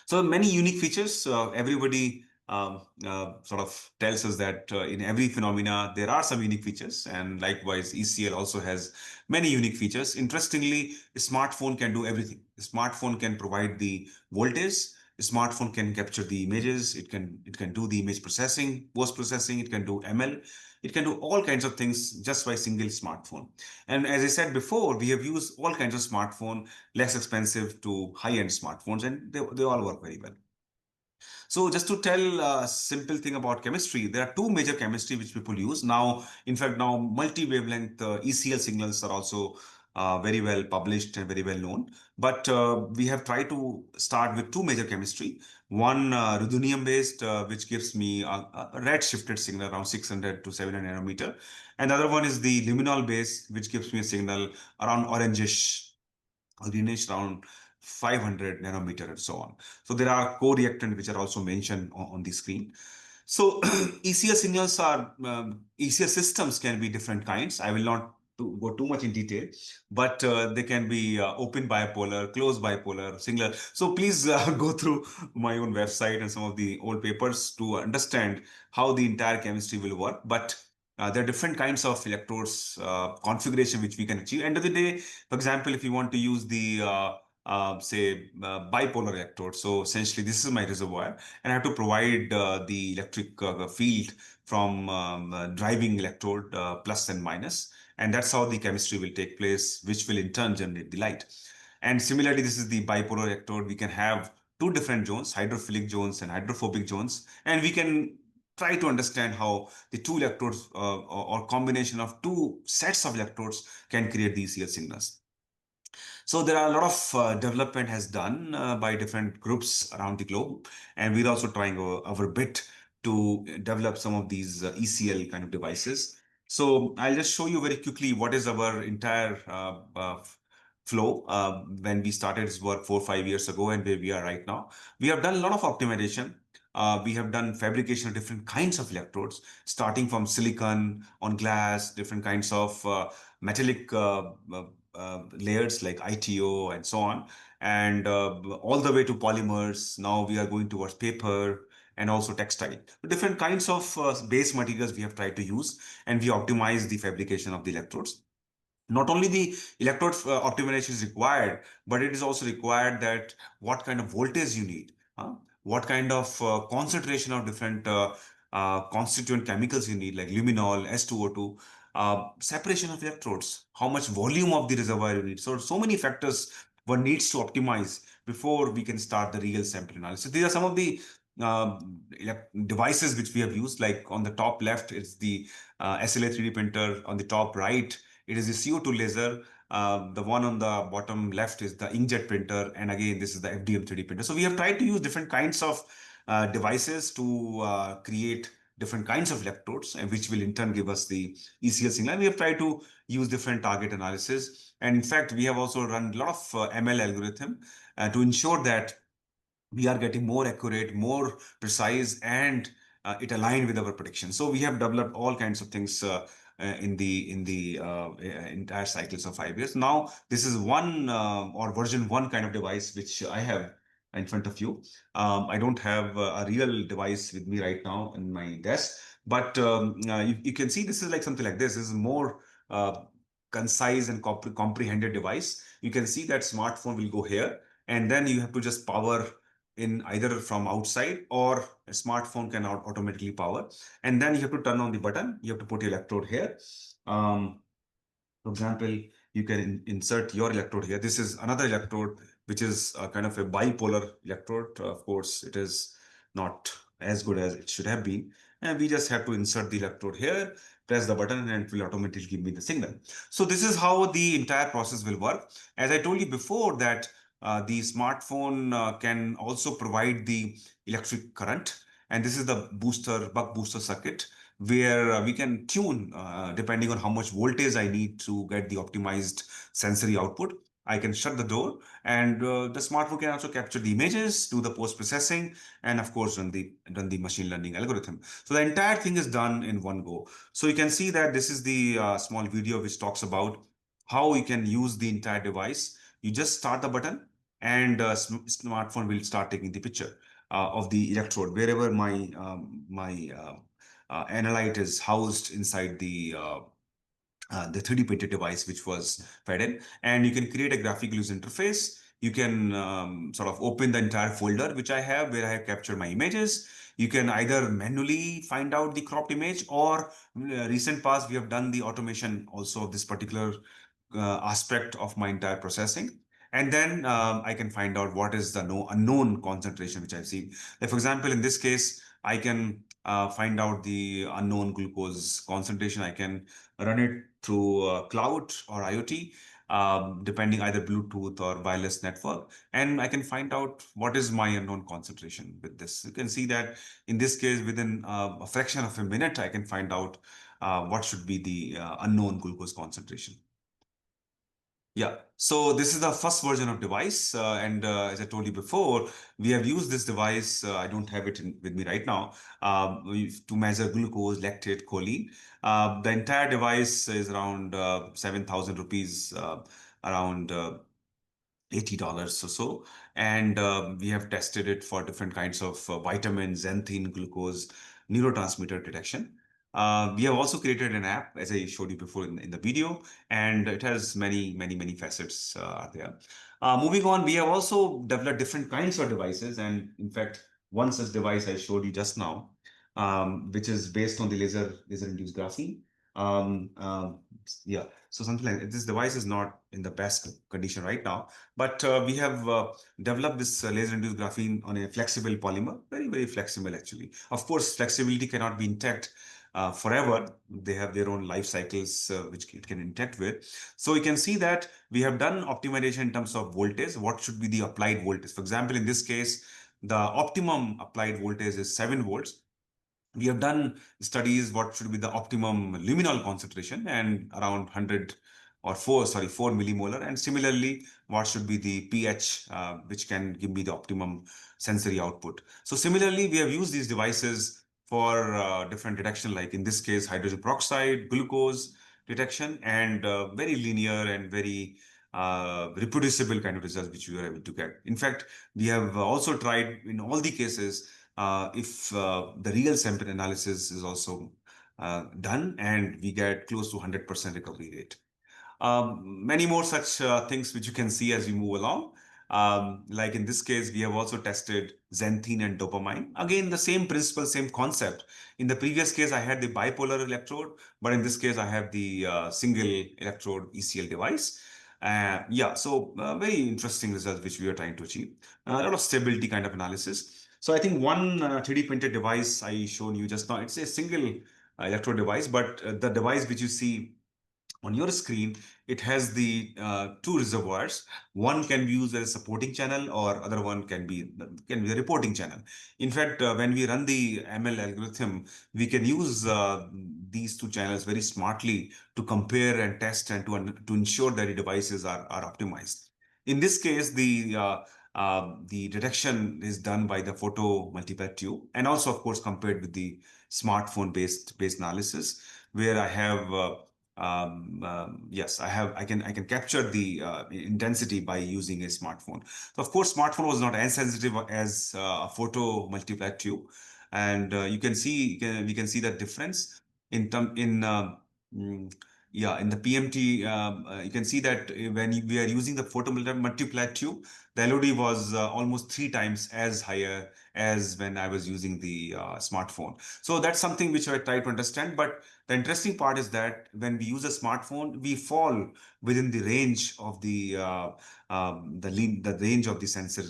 So many unique features. Everybody sort of tells us that in every phenomena there are some unique features, and likewise ECL also has many unique features. Interestingly, a smartphone can do everything. A smartphone can provide the voltage. A smartphone can capture the images. It can do the image processing, post processing. It can do ML. It can do all kinds of things just by single smartphone. And as I said before, we have used all kinds of smartphone, less expensive to high-end smartphones, and they all work very well. So just to tell a simple thing about chemistry, there are 2 major chemistry which people use now. In fact, now multi-wavelength ECL signals are also very well published and very well known. But we have tried to start with 2 major chemistry. One ruthenium based, which gives me a red shifted signal around 600 to 700 nanometer. And the other one is the luminol based, which gives me a signal around orangish, greenish, around 500 nanometer and so on. So there are co-reactants which are also mentioned on the screen. So ECL signals are, ECL systems can be different kinds. I will not go too much in detail, but they can be open bipolar, closed bipolar, singular. So please go through my own website and some of the old papers to understand how the entire chemistry will work. But there are different kinds of electrodes configuration which we can achieve. End of the day, for example, if you want to use the say bipolar electrode. So essentially this is my reservoir, and I have to provide the electric field from driving electrode plus and minus. And that's how the chemistry will take place, which will in turn generate the light. And similarly, this is the bipolar electrode. We can have 2 different zones, hydrophilic zones and hydrophobic zones. And we can try to understand how the 2 electrodes or combination of 2 sets of electrodes can create these ECL signals. So there are a lot of development has done by different groups around the globe, and we're also trying our bit to develop some of these ECL kind of devices. So I'll just show you very quickly what is our entire flow when we started this work 4 or 5 years ago and where we are right now. We have done a lot of optimization. We have done fabrication of different kinds of electrodes, starting from silicon on glass, different kinds of metallic layers like ITO and so on, and all the way to polymers. Now we are going towards paper and also textile. Different kinds of base materials we have tried to use, and we optimize the fabrication of the electrodes. Not only the electrode optimization is required, but it is also required that what kind of voltage you need, what kind of concentration of different constituent chemicals you need, like luminol, S2O2, separation of electrodes, how much volume of the reservoir you need. So many factors one needs to optimize before we can start the real sample analysis. These are some of the devices which we have used. Like on the top left, it's the SLA 3D printer. On the top right, it is the CO2 laser. The one on the bottom left is the inkjet printer. And again, this is the FDM 3D printer. So we have tried to use different kinds of devices to create different kinds of electrodes, and which will in turn give us the ECL signal. We have tried to use different target analysis. And in fact, we have also run a lot of ML algorithm to ensure that we are getting more accurate, more precise, and it aligned with our prediction. So we have developed all kinds of things in the entire cycles of 5 years. Now, this is one or version one kind of device which I have in front of you. I don't have a real device with me right now in my desk, but you can see this is like something like this. This is more concise and comprehended device. You can see that smartphone will go here, and then you have to just power in either from outside, or a smartphone can automatically power. And then you have to turn on the button. You have to put your electrode here. For example, you can insert your electrode here. This is another electrode, which is kind of a bipolar electrode. Of course, it is not as good as it should have been. And we just have to insert the electrode here, press the button, and it will automatically give me the signal. So this is how the entire process will work. As I told you before, that the smartphone can also provide the electric current. And this is the buck booster circuit, where we can tune depending on how much voltage I need to get the optimized sensory output. I can shut the door, and the smartphone can also capture the images, do the post-processing, and of course run the machine learning algorithm. So the entire thing is done in one go. So you can see that this is the small video which talks about how you can use the entire device. You just start the button, and smartphone will start taking the picture of the electrode wherever my analyte is housed inside the 3D printed device which was fed in. And you can create a graphical user interface. You can sort of open the entire folder which I have, where I have captured my images. You can either manually find out the cropped image, or recent past we have done the automation also of this particular aspect of my entire processing. And then I can find out what is the unknown concentration which I've seen. Like for example, in this case, I can find out the unknown glucose concentration. I can run it through cloud or IoT, depending either Bluetooth or wireless network. And I can find out what is my unknown concentration with this. You can see that in this case, within a fraction of a minute, I can find out what should be the unknown glucose concentration. Yeah, so this is the first version of device. And as I told you before, we have used this device. I don't have it with me right now, to measure glucose, lactate, choline. The entire device is around 7,000 rupees, around $80 or so. And we have tested it for different kinds of vitamins, xanthine, glucose, neurotransmitter detection. We have also created an app, as I showed you before in the video, and it has many facets there. Moving on, we have also developed different kinds of devices. And in fact, one such device I showed you just now, which is based on the laser-induced graphene. Yeah, so something like that. This device is not in the best condition right now, but we have developed this laser-induced graphene on a flexible polymer, very flexible actually. Of course, flexibility cannot be intact forever. They have their own life cycles which it can interact with. So you can see that we have done optimization in terms of voltage. What should be the applied voltage? For example, in this case, the optimum applied voltage is 7 volts. We have done studies what should be the optimum luminol concentration, and around 100 or 4 millimolar, and similarly what should be the pH which can give me the optimum sensory output. So similarly we have used these devices for different detection, like in this case hydrogen peroxide, glucose detection, and very linear and very reproducible kind of results which we were able to get. In fact, we have also tried in all the cases if the real sample analysis is also done, and we get close to 100% recovery rate. Many more such things which you can see as we move along. Like in this case, we have also tested xanthine and dopamine. Again, the same principle, same concept. In the previous case, I had the bipolar electrode, but in this case, I have the single electrode ECL device. Yeah, so very interesting results which we are trying to achieve. A lot of stability kind of analysis. So I think one 3D printed device I shown you just now, it's a single electrode device, but the device which you see on your screen, it has the two reservoirs. One can be used as a supporting channel, or other one can be the reporting channel. In fact, when we run the ML algorithm, we can use these two channels very smartly to compare and test and to ensure that the devices are optimized. In this case, the detection is done by the photo multiplex tube, and also, of course, compared with the smartphone based analysis, where I have yes, I can capture the intensity by using a smartphone. So of course, smartphone was not as sensitive as a photo multiplex tube, and we can see that difference in term in mm, yeah, in the PMT. You can see that when we are using the photo multiplex tube, the LOD was almost 3 times as higher as when I was using the smartphone. So that's something which I try to understand. But the interesting part is that when we use a smartphone, we fall within the range of the range of the sensor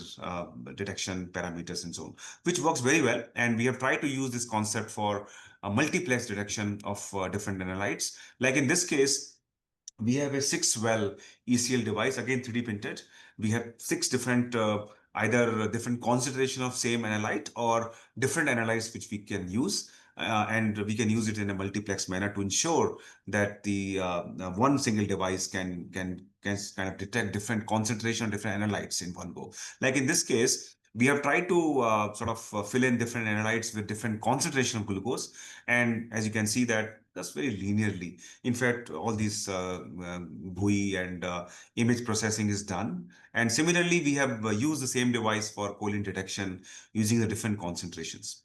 detection parameters and so on, which works very well. And we have tried to use this concept for a multiplex detection of different analytes. Like in this case, we have a 6-well ECL device, again 3D printed. We have 6 different either different concentration of same analyte or different analytes which we can use. And we can use it in a multiplex manner to ensure that the one single device can kind of detect different concentration of different analytes in one go. Like in this case, we have tried to fill in different analytes with different concentration of glucose, and as you can see that's very linearly. In fact, all these GUI and image processing is done. And similarly, we have used the same device for choline detection using the different concentrations.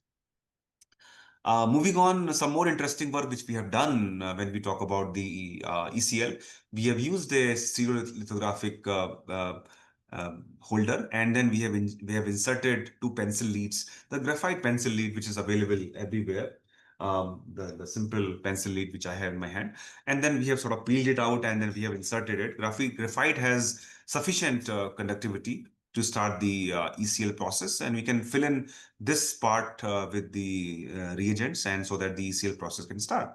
Moving on, some more interesting work which we have done when we talk about the ECL. We have used a stereolithographic holder, and then we have inserted 2 pencil leads. The graphite pencil lead, which is available everywhere, the simple pencil lead which I have in my hand, and then we have sort of peeled it out, and then we have inserted it. Graphite has sufficient conductivity to start the ECL process, and we can fill in this part with the reagents, and so that the ECL process can start.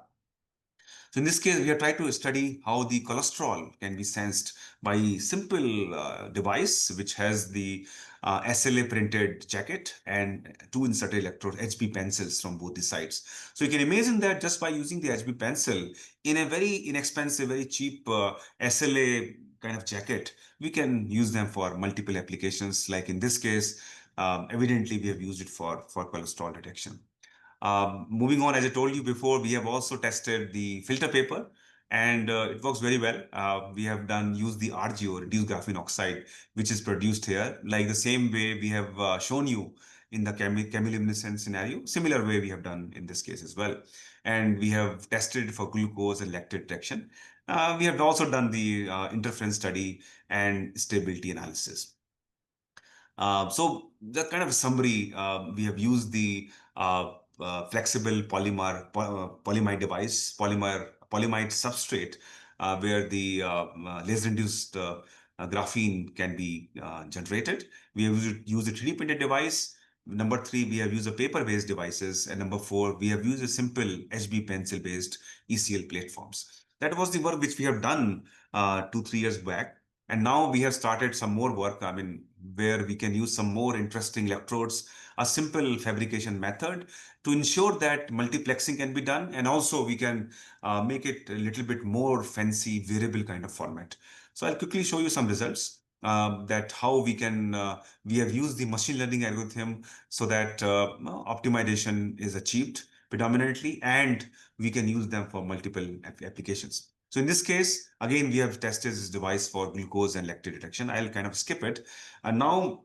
So in this case, we have tried to study how the cholesterol can be sensed by a simple device which has the SLA printed jacket and 2 inserted electrode HB pencils from both the sides. So you can imagine that just by using the HB pencil in a very inexpensive, very cheap SLA kind of jacket, we can use them for multiple applications. Like in this case, evidently we have used it for cholesterol detection. Moving on, as I told you before, we have also tested the filter paper, and it works very well. We have used the RGO, reduced graphene oxide, which is produced here. Like the same way we have shown you in the chemiluminescence scenario, similar way we have done in this case as well. And we have tested for glucose and lactate detection. We have also done the interference study and stability analysis. So that kind of a summary, we have used the flexible polyimide device, polyimide substrate, where the laser-induced graphene can be generated. We have used a 3D printed device. Number 3, we have used a paper-based devices, and number 4, we have used a simple HB pencil-based ECL platforms. That was the work which we have done 2-3 years back. And now we have started some more work, where we can use some more interesting electrodes, a simple fabrication method to ensure that multiplexing can be done. And also we can make it a little bit more fancy, variable kind of format. So I'll quickly show you some results that how we can, we have used the machine learning algorithm so that optimization is achieved predominantly, and we can use them for multiple applications. So in this case, again, we have tested this device for glucose and lactate detection. I'll kind of skip it. And now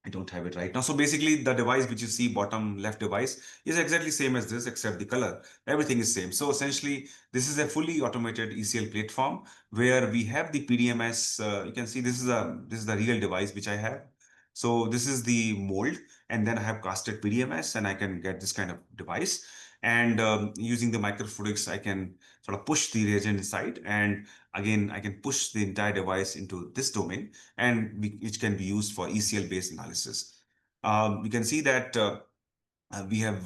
I don't have it right now. So basically the device which you see bottom left device is exactly same as this, except the color. Everything is same. So essentially this is a fully automated ECL platform where we have the PDMS. You can see this is the real device which I have. So this is the mold, and then I have casted PDMS and I can get this kind of device. And using the microfluidics, I can sort of push the reagent inside, and again, I can push the entire device into this domain, and which can be used for ECL-based analysis. You can see that we have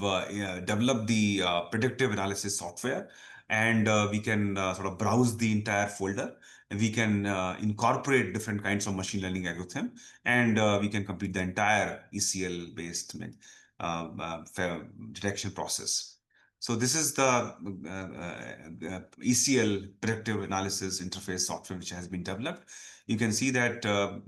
developed the predictive analysis software, and we can sort of browse the entire folder, and we can incorporate different kinds of machine learning algorithm, and we can complete the entire ECL-based detection process. So this is the ECL predictive analysis interface software which has been developed. You can see that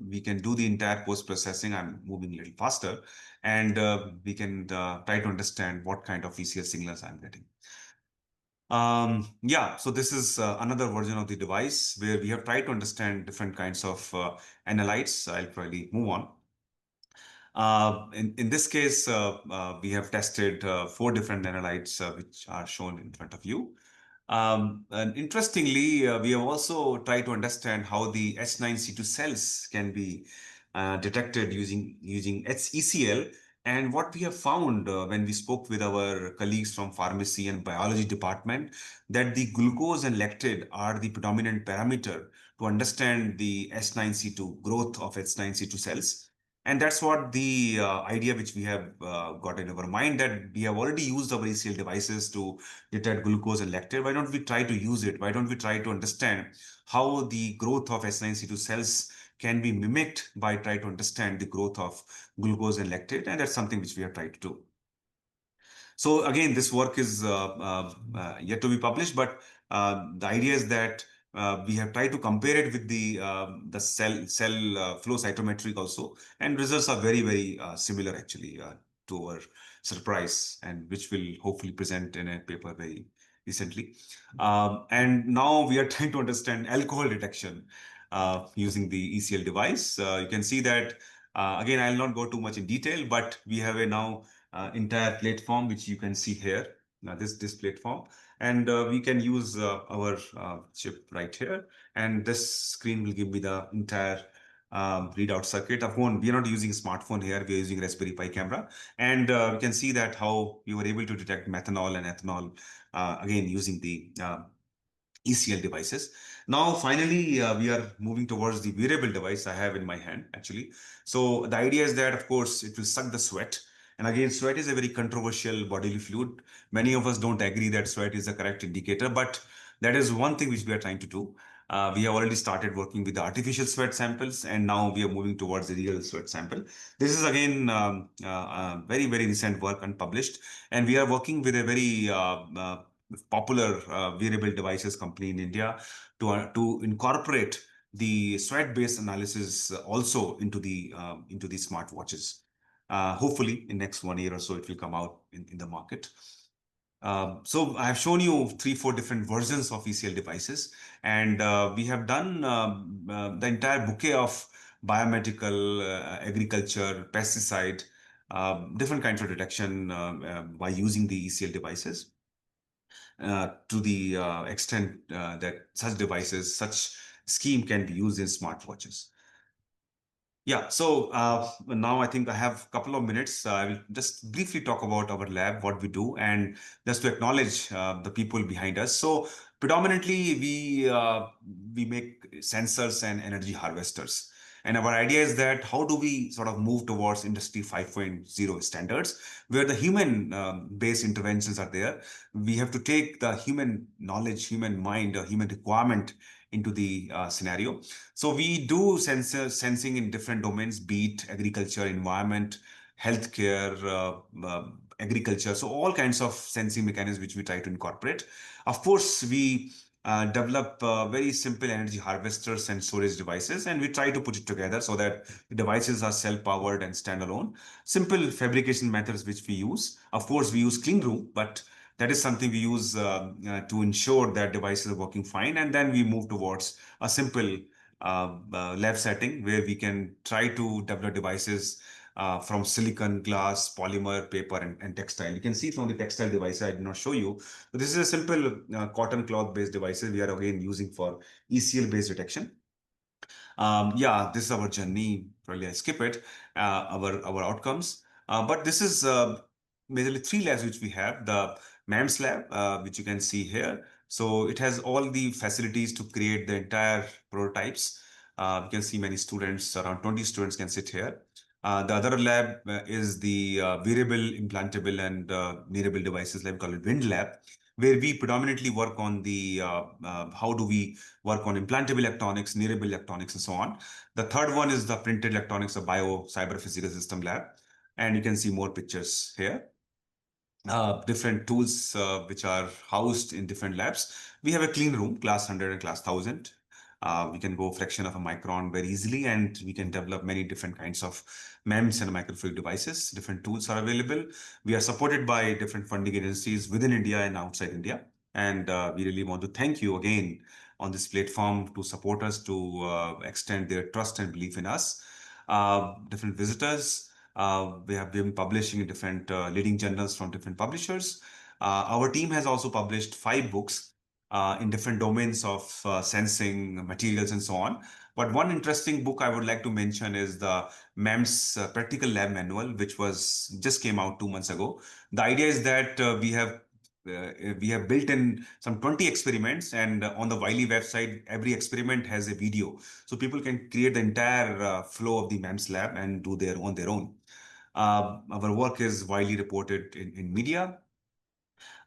we can do the entire post-processing. I'm moving a little faster, and we can try to understand what kind of ECL signals I'm getting. Yeah, so this is another version of the device where we have tried to understand different kinds of analytes. I'll probably move on. In this case, we have tested 4 different analytes which are shown in front of you. And interestingly, we have also tried to understand how the H9C2 cells can be detected using ECL. And what we have found when we spoke with our colleagues from pharmacy and biology department, that the glucose and lactate are the predominant parameter to understand the H9C2 growth of H9C2 cells. And that's what the idea which we have got in our mind, that we have already used our ECL devices to detect glucose and lactate. Why don't we try to use it? Why don't we try to understand how the growth of H9C2 cells can be mimicked by trying to understand the growth of glucose and lactate? And that's something which we have tried to do. So again, this work is yet to be published, but the idea is that we have tried to compare it with the cell flow cytometry also, and results are very similar actually, to our surprise, and which will hopefully present in a paper very recently. And now we are trying to understand alcohol detection using the ECL device. You can see that again, I'll not go too much in detail, but we have a now entire platform which you can see here. Now this platform, and we can use our chip right here, and this screen will give me the entire readout circuit. Of course, we are not using a smartphone here, we are using Raspberry Pi camera, and we can see that how we were able to detect methanol and ethanol again using the ECL devices. Now, finally, we are moving towards the wearable device I have in my hand, actually. So the idea is that, of course, it will suck the sweat. And again, sweat is a very controversial bodily fluid. Many of us don't agree that sweat is the correct indicator, but that is one thing which we are trying to do. We have already started working with the artificial sweat samples, and now we are moving towards the real sweat sample. This is again very recent work, unpublished, and we are working with a very popular wearable devices company in India to incorporate the sweat-based analysis also into the smartwatches. Hopefully, in next 1 year or so, it will come out in the market. So I have shown you 3-4 different versions of ECL devices, and we have done the entire bouquet of biomedical, agriculture, pesticide, different kinds of detection by using the ECL devices. To the extent that such devices, such scheme can be used in smartwatches. Yeah, so now I think I have a couple of minutes. I will just briefly talk about our lab, what we do, and just to acknowledge the people behind us. So predominantly we make sensors and energy harvesters. And our idea is that how do we sort of move towards Industry 5.0 standards, where the human-based interventions are there. We have to take the human knowledge, human mind, or human requirement into the scenario. So we do sensing in different domains, be it agriculture, environment, healthcare, agriculture. So all kinds of sensing mechanisms which we try to incorporate. Of course, we develop very simple energy harvesters and storage devices, and we try to put it together so that the devices are self-powered and standalone. Simple fabrication methods which we use. Of course, we use clean room, but that is something we use to ensure that devices are working fine. And then we move towards a simple lab setting where we can try to develop devices from silicon, glass, polymer, paper, and textile. You can see from the textile device, I did not show you. But this is a simple cotton cloth based devices we are again using for ECL based detection. Yeah, this is our journey. Probably I skip it. Our outcomes. But this is majorly three labs which we have. The MEMS lab, which you can see here. So it has all the facilities to create the entire prototypes. You can see many students, around 20 students can sit here. The other lab is the wearable, implantable, and nearable devices lab called Wind Lab, where we predominantly work on the how do we work on implantable electronics, nearable electronics, and so on. The third one is the printed electronics, a bio cyber physical system lab. And you can see more pictures here. Different tools which are housed in different labs. We have a clean room, class 100 and class 1000. We can go fraction of a micron very easily, and we can develop many different kinds of MEMS and microfluidic devices. Different tools are available. We are supported by different funding agencies within India and outside India. And we really want to thank you again on this platform to support us, to extend their trust and belief in us. Different visitors. We have been publishing in different leading journals from different publishers. Our team has also published 5 books in different domains of sensing materials and so on. But one interesting book I would like to mention is the MEMS Practical Lab Manual, which was just came out 2 months ago. The idea is that we have built in some 20 experiments, and on the Wiley website, every experiment has a video. So people can create the entire flow of the MEMS lab and do their own. Our work is widely reported in media.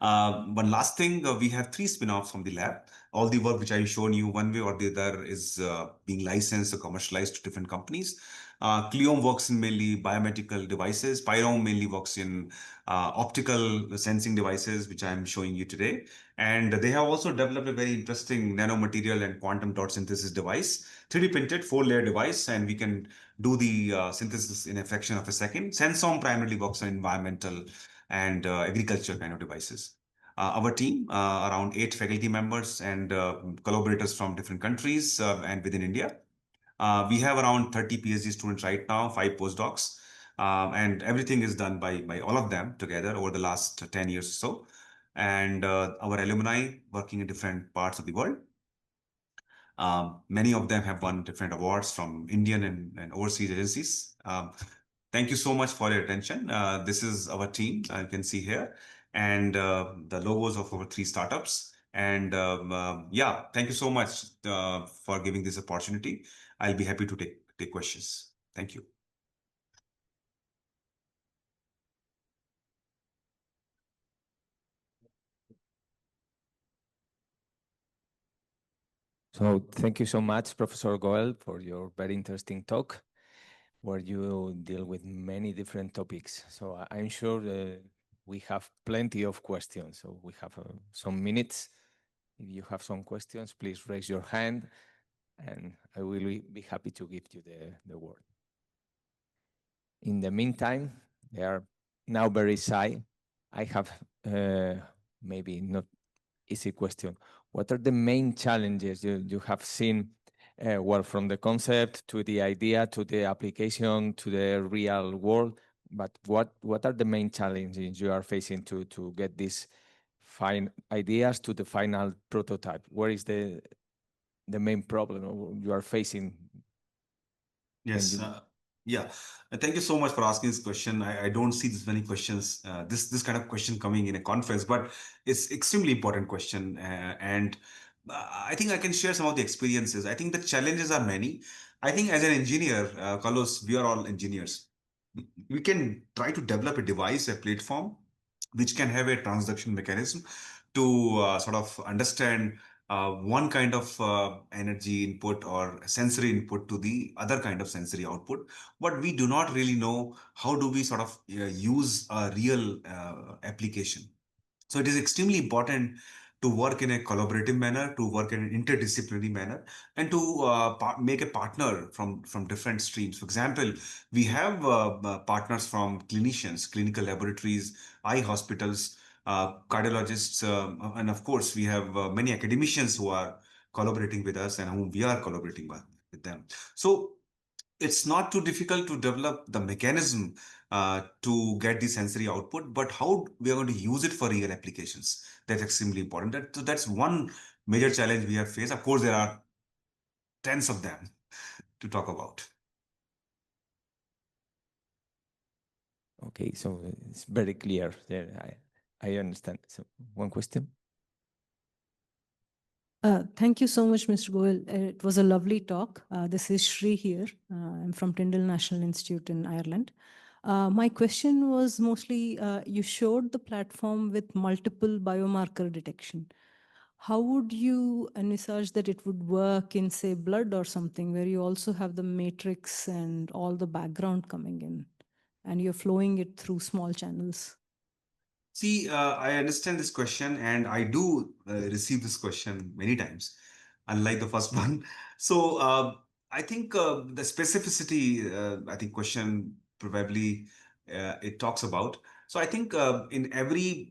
One last thing, we have 3 spin-offs from the lab. All the work which I've shown you one way or the other is being licensed or commercialized to different companies. Cleome works in mainly biomedical devices. Pyrom mainly works in optical sensing devices, which I'm showing you today. And they have also developed a very interesting nanomaterial and quantum dot synthesis device, 3D printed 4-layer device, and we can do the synthesis in a fraction of a second. Sensom primarily works on environmental and agriculture kind of devices. Our team, around 8 faculty members and collaborators from different countries and within India. We have around 30 PhD students right now, 5 postdocs, and everything is done by all of them together over the last 10 years or so. And our alumni working in different parts of the world. Many of them have won different awards from Indian and overseas agencies. Thank you so much for your attention. This is our team, you can see here, and the logos of our 3 startups. And yeah, thank you so much for giving this opportunity. I'll be happy to take questions. Thank you. So thank you so much, Professor Goel, for your very interesting talk, where you deal with many different topics. So I'm sure we have plenty of questions. So we have some minutes. If you have some questions, please raise your hand, and I will be happy to give you the word. In the meantime, they are now very shy. I have maybe not easy question. What are the main challenges you have seen, well, from the concept to the idea to the application to the real world? But what are the main challenges you are facing to get these fine ideas to the final prototype? Where is the main problem you are facing? Yes. Yeah. Thank you so much for asking this question. I don't see this many questions, this kind of question coming in a conference, but it's extremely important question. And I think I can share some of the experiences. I think the challenges are many. I think as an engineer, Carlos, we are all engineers. We can try to develop a device, a platform, which can have a transduction mechanism to sort of understand one kind of energy input or sensory input to the other kind of sensory output. But we do not really know how do we sort of use a real application. So it is extremely important to work in a collaborative manner, to work in an interdisciplinary manner, and to make a partner from different streams. For example, we have partners from clinicians, clinical laboratories, eye hospitals, cardiologists, and of course, we have many academicians who are collaborating with us and whom we are collaborating with them. So it's not too difficult to develop the mechanism to get the sensory output, but how we are going to use it for real applications. That's extremely important. So that's one major challenge we have faced. Of course, there are tens of them to talk about. Okay, so it's very clear there. I understand. So one question. Thank you so much, Mr. Goel. It was a lovely talk. This is Shri here. I'm from Tyndall National Institute in Ireland. My question was mostly, you showed the platform with multiple biomarker detection. How would you envisage that it would work in, say, blood or something, where you also have the matrix and all the background coming in, and you're flowing it through small channels? See, I understand this question, and I do receive this question many times, unlike the first one. So I think the specificity, I think question probably it talks about. So I think in every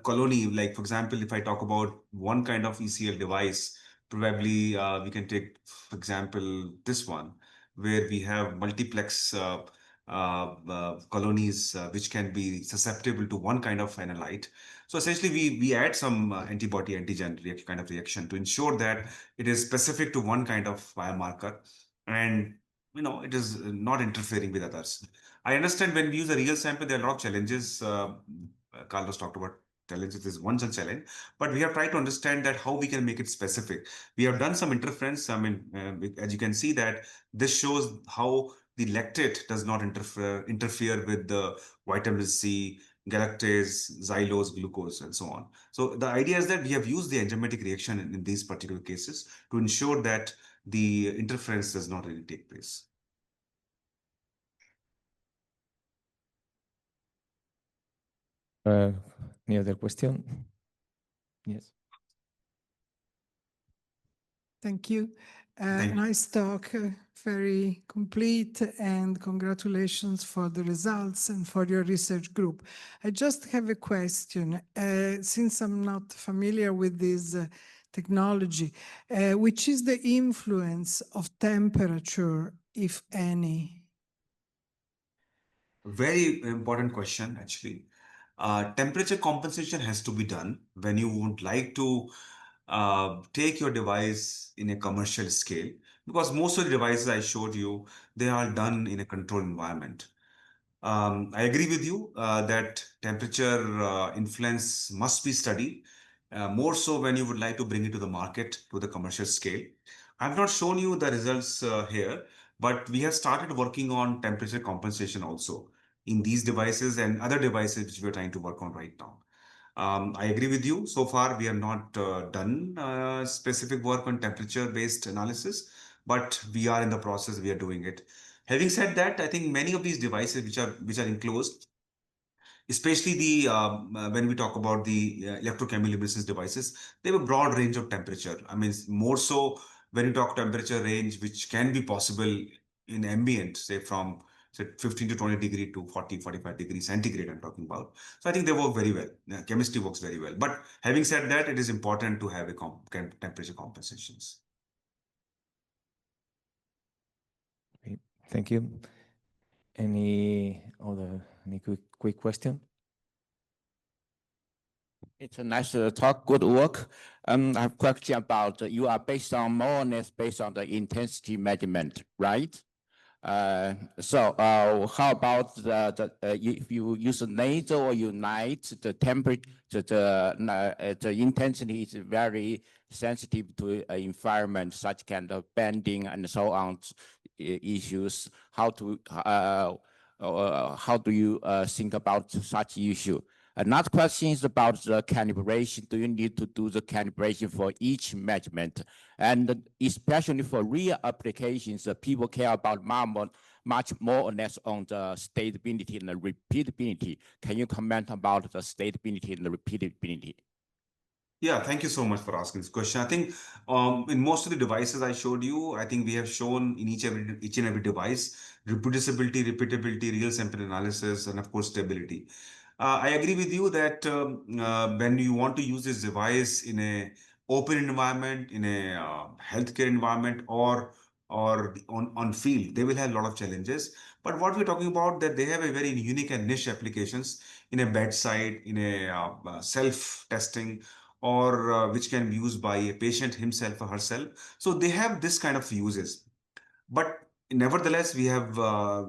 colony, like for example, if I talk about one kind of ECL device, probably we can take, for example, this one, where we have multiplex colonies which can be susceptible to one kind of analyte. So essentially, we add some antibody antigen kind of reaction to ensure that it is specific to one kind of biomarker, and it is not interfering with others. I understand when we use a real sample, there are a lot of challenges. Carlos talked about challenges. This is one such challenge, but we have tried to understand that how we can make it specific. We have done some interference. I mean, as you can see that this shows how the lactate does not interfere with the vitamin C, galactase, xylose, glucose, and so on. So the idea is that we have used the enzymatic reaction in these particular cases to ensure that the interference does not really take place. Any other question? Yes. Thank you. Thank you. Nice talk, very complete, and congratulations for the results and for your research group. I just have a question. Since I'm not familiar with this technology, which is the influence of temperature, if any? Very important question, actually. Temperature compensation has to be done when you would like to take your device in a commercial scale, because most of the devices I showed you, they are done in a controlled environment. I agree with you that temperature influence must be studied, more so when you would like to bring it to the market to the commercial scale. I've not shown you the results here, but we have started working on temperature compensation also in these devices and other devices which we're trying to work on right now. I agree with you. So far, we have not done specific work on temperature-based analysis, but we are in the process. We are doing it. Having said that, I think many of these devices which are enclosed, especially the when we talk about the electrochemical luminescence devices, they have a broad range of temperature. I mean, more so when you talk temperature range, which can be possible in ambient, say from 15 to 20 degree to 40, 45 degrees centigrade, I'm talking about. So I think they work very well. Chemistry works very well. But having said that, it is important to have a temperature compensations. Okay, thank you. Any quick question? It's a nice talk, good work. I have a question about, you are based on more or less based on the intensity measurement, right? So how about if you use a laser or unite the temperature, the intensity is very sensitive to environment, such kind of bending and so on issues. How do you think about such issue? Another question is about the calibration. Do you need to do the calibration for each measurement? And especially for real applications, people care about much more or less on the stability and the repeatability. Can you comment about the stability and the repeatability? Yeah, thank you so much for asking this question. I think in most of the devices I showed you, I think we have shown in each and every device reproducibility, repeatability, real sample analysis, and of course stability. I agree with you that when you want to use this device in a open environment, in a healthcare environment, or on field, they will have a lot of challenges. But what we're talking about, that they have a very unique and niche applications in a bedside, in a self-testing, or which can be used by a patient himself or herself. So they have this kind of uses. But nevertheless, we have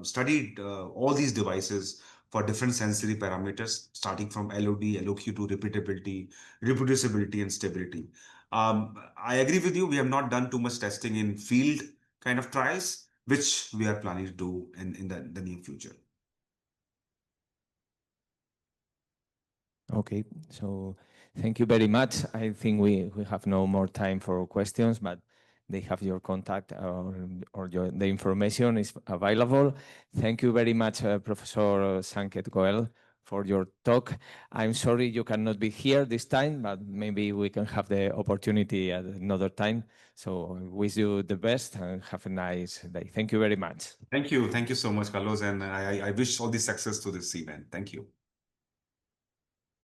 studied all these devices for different sensory parameters, starting from LOD, LOQ to repeatability, reproducibility, and stability. I agree with you. We have not done too much testing in field kind of trials, which we are planning to do in the near future. Okay, so thank you very much. I think we have no more time for questions, but they have your contact or the information is available. Thank you very much, Professor Sanket Goel, for your talk. I'm sorry you cannot be here this time, but maybe we can have the opportunity at another time. So I wish you the best and have a nice day. Thank you very much. Thank you. Thank you so much, Carlos. And I wish all the success to this event. Thank you.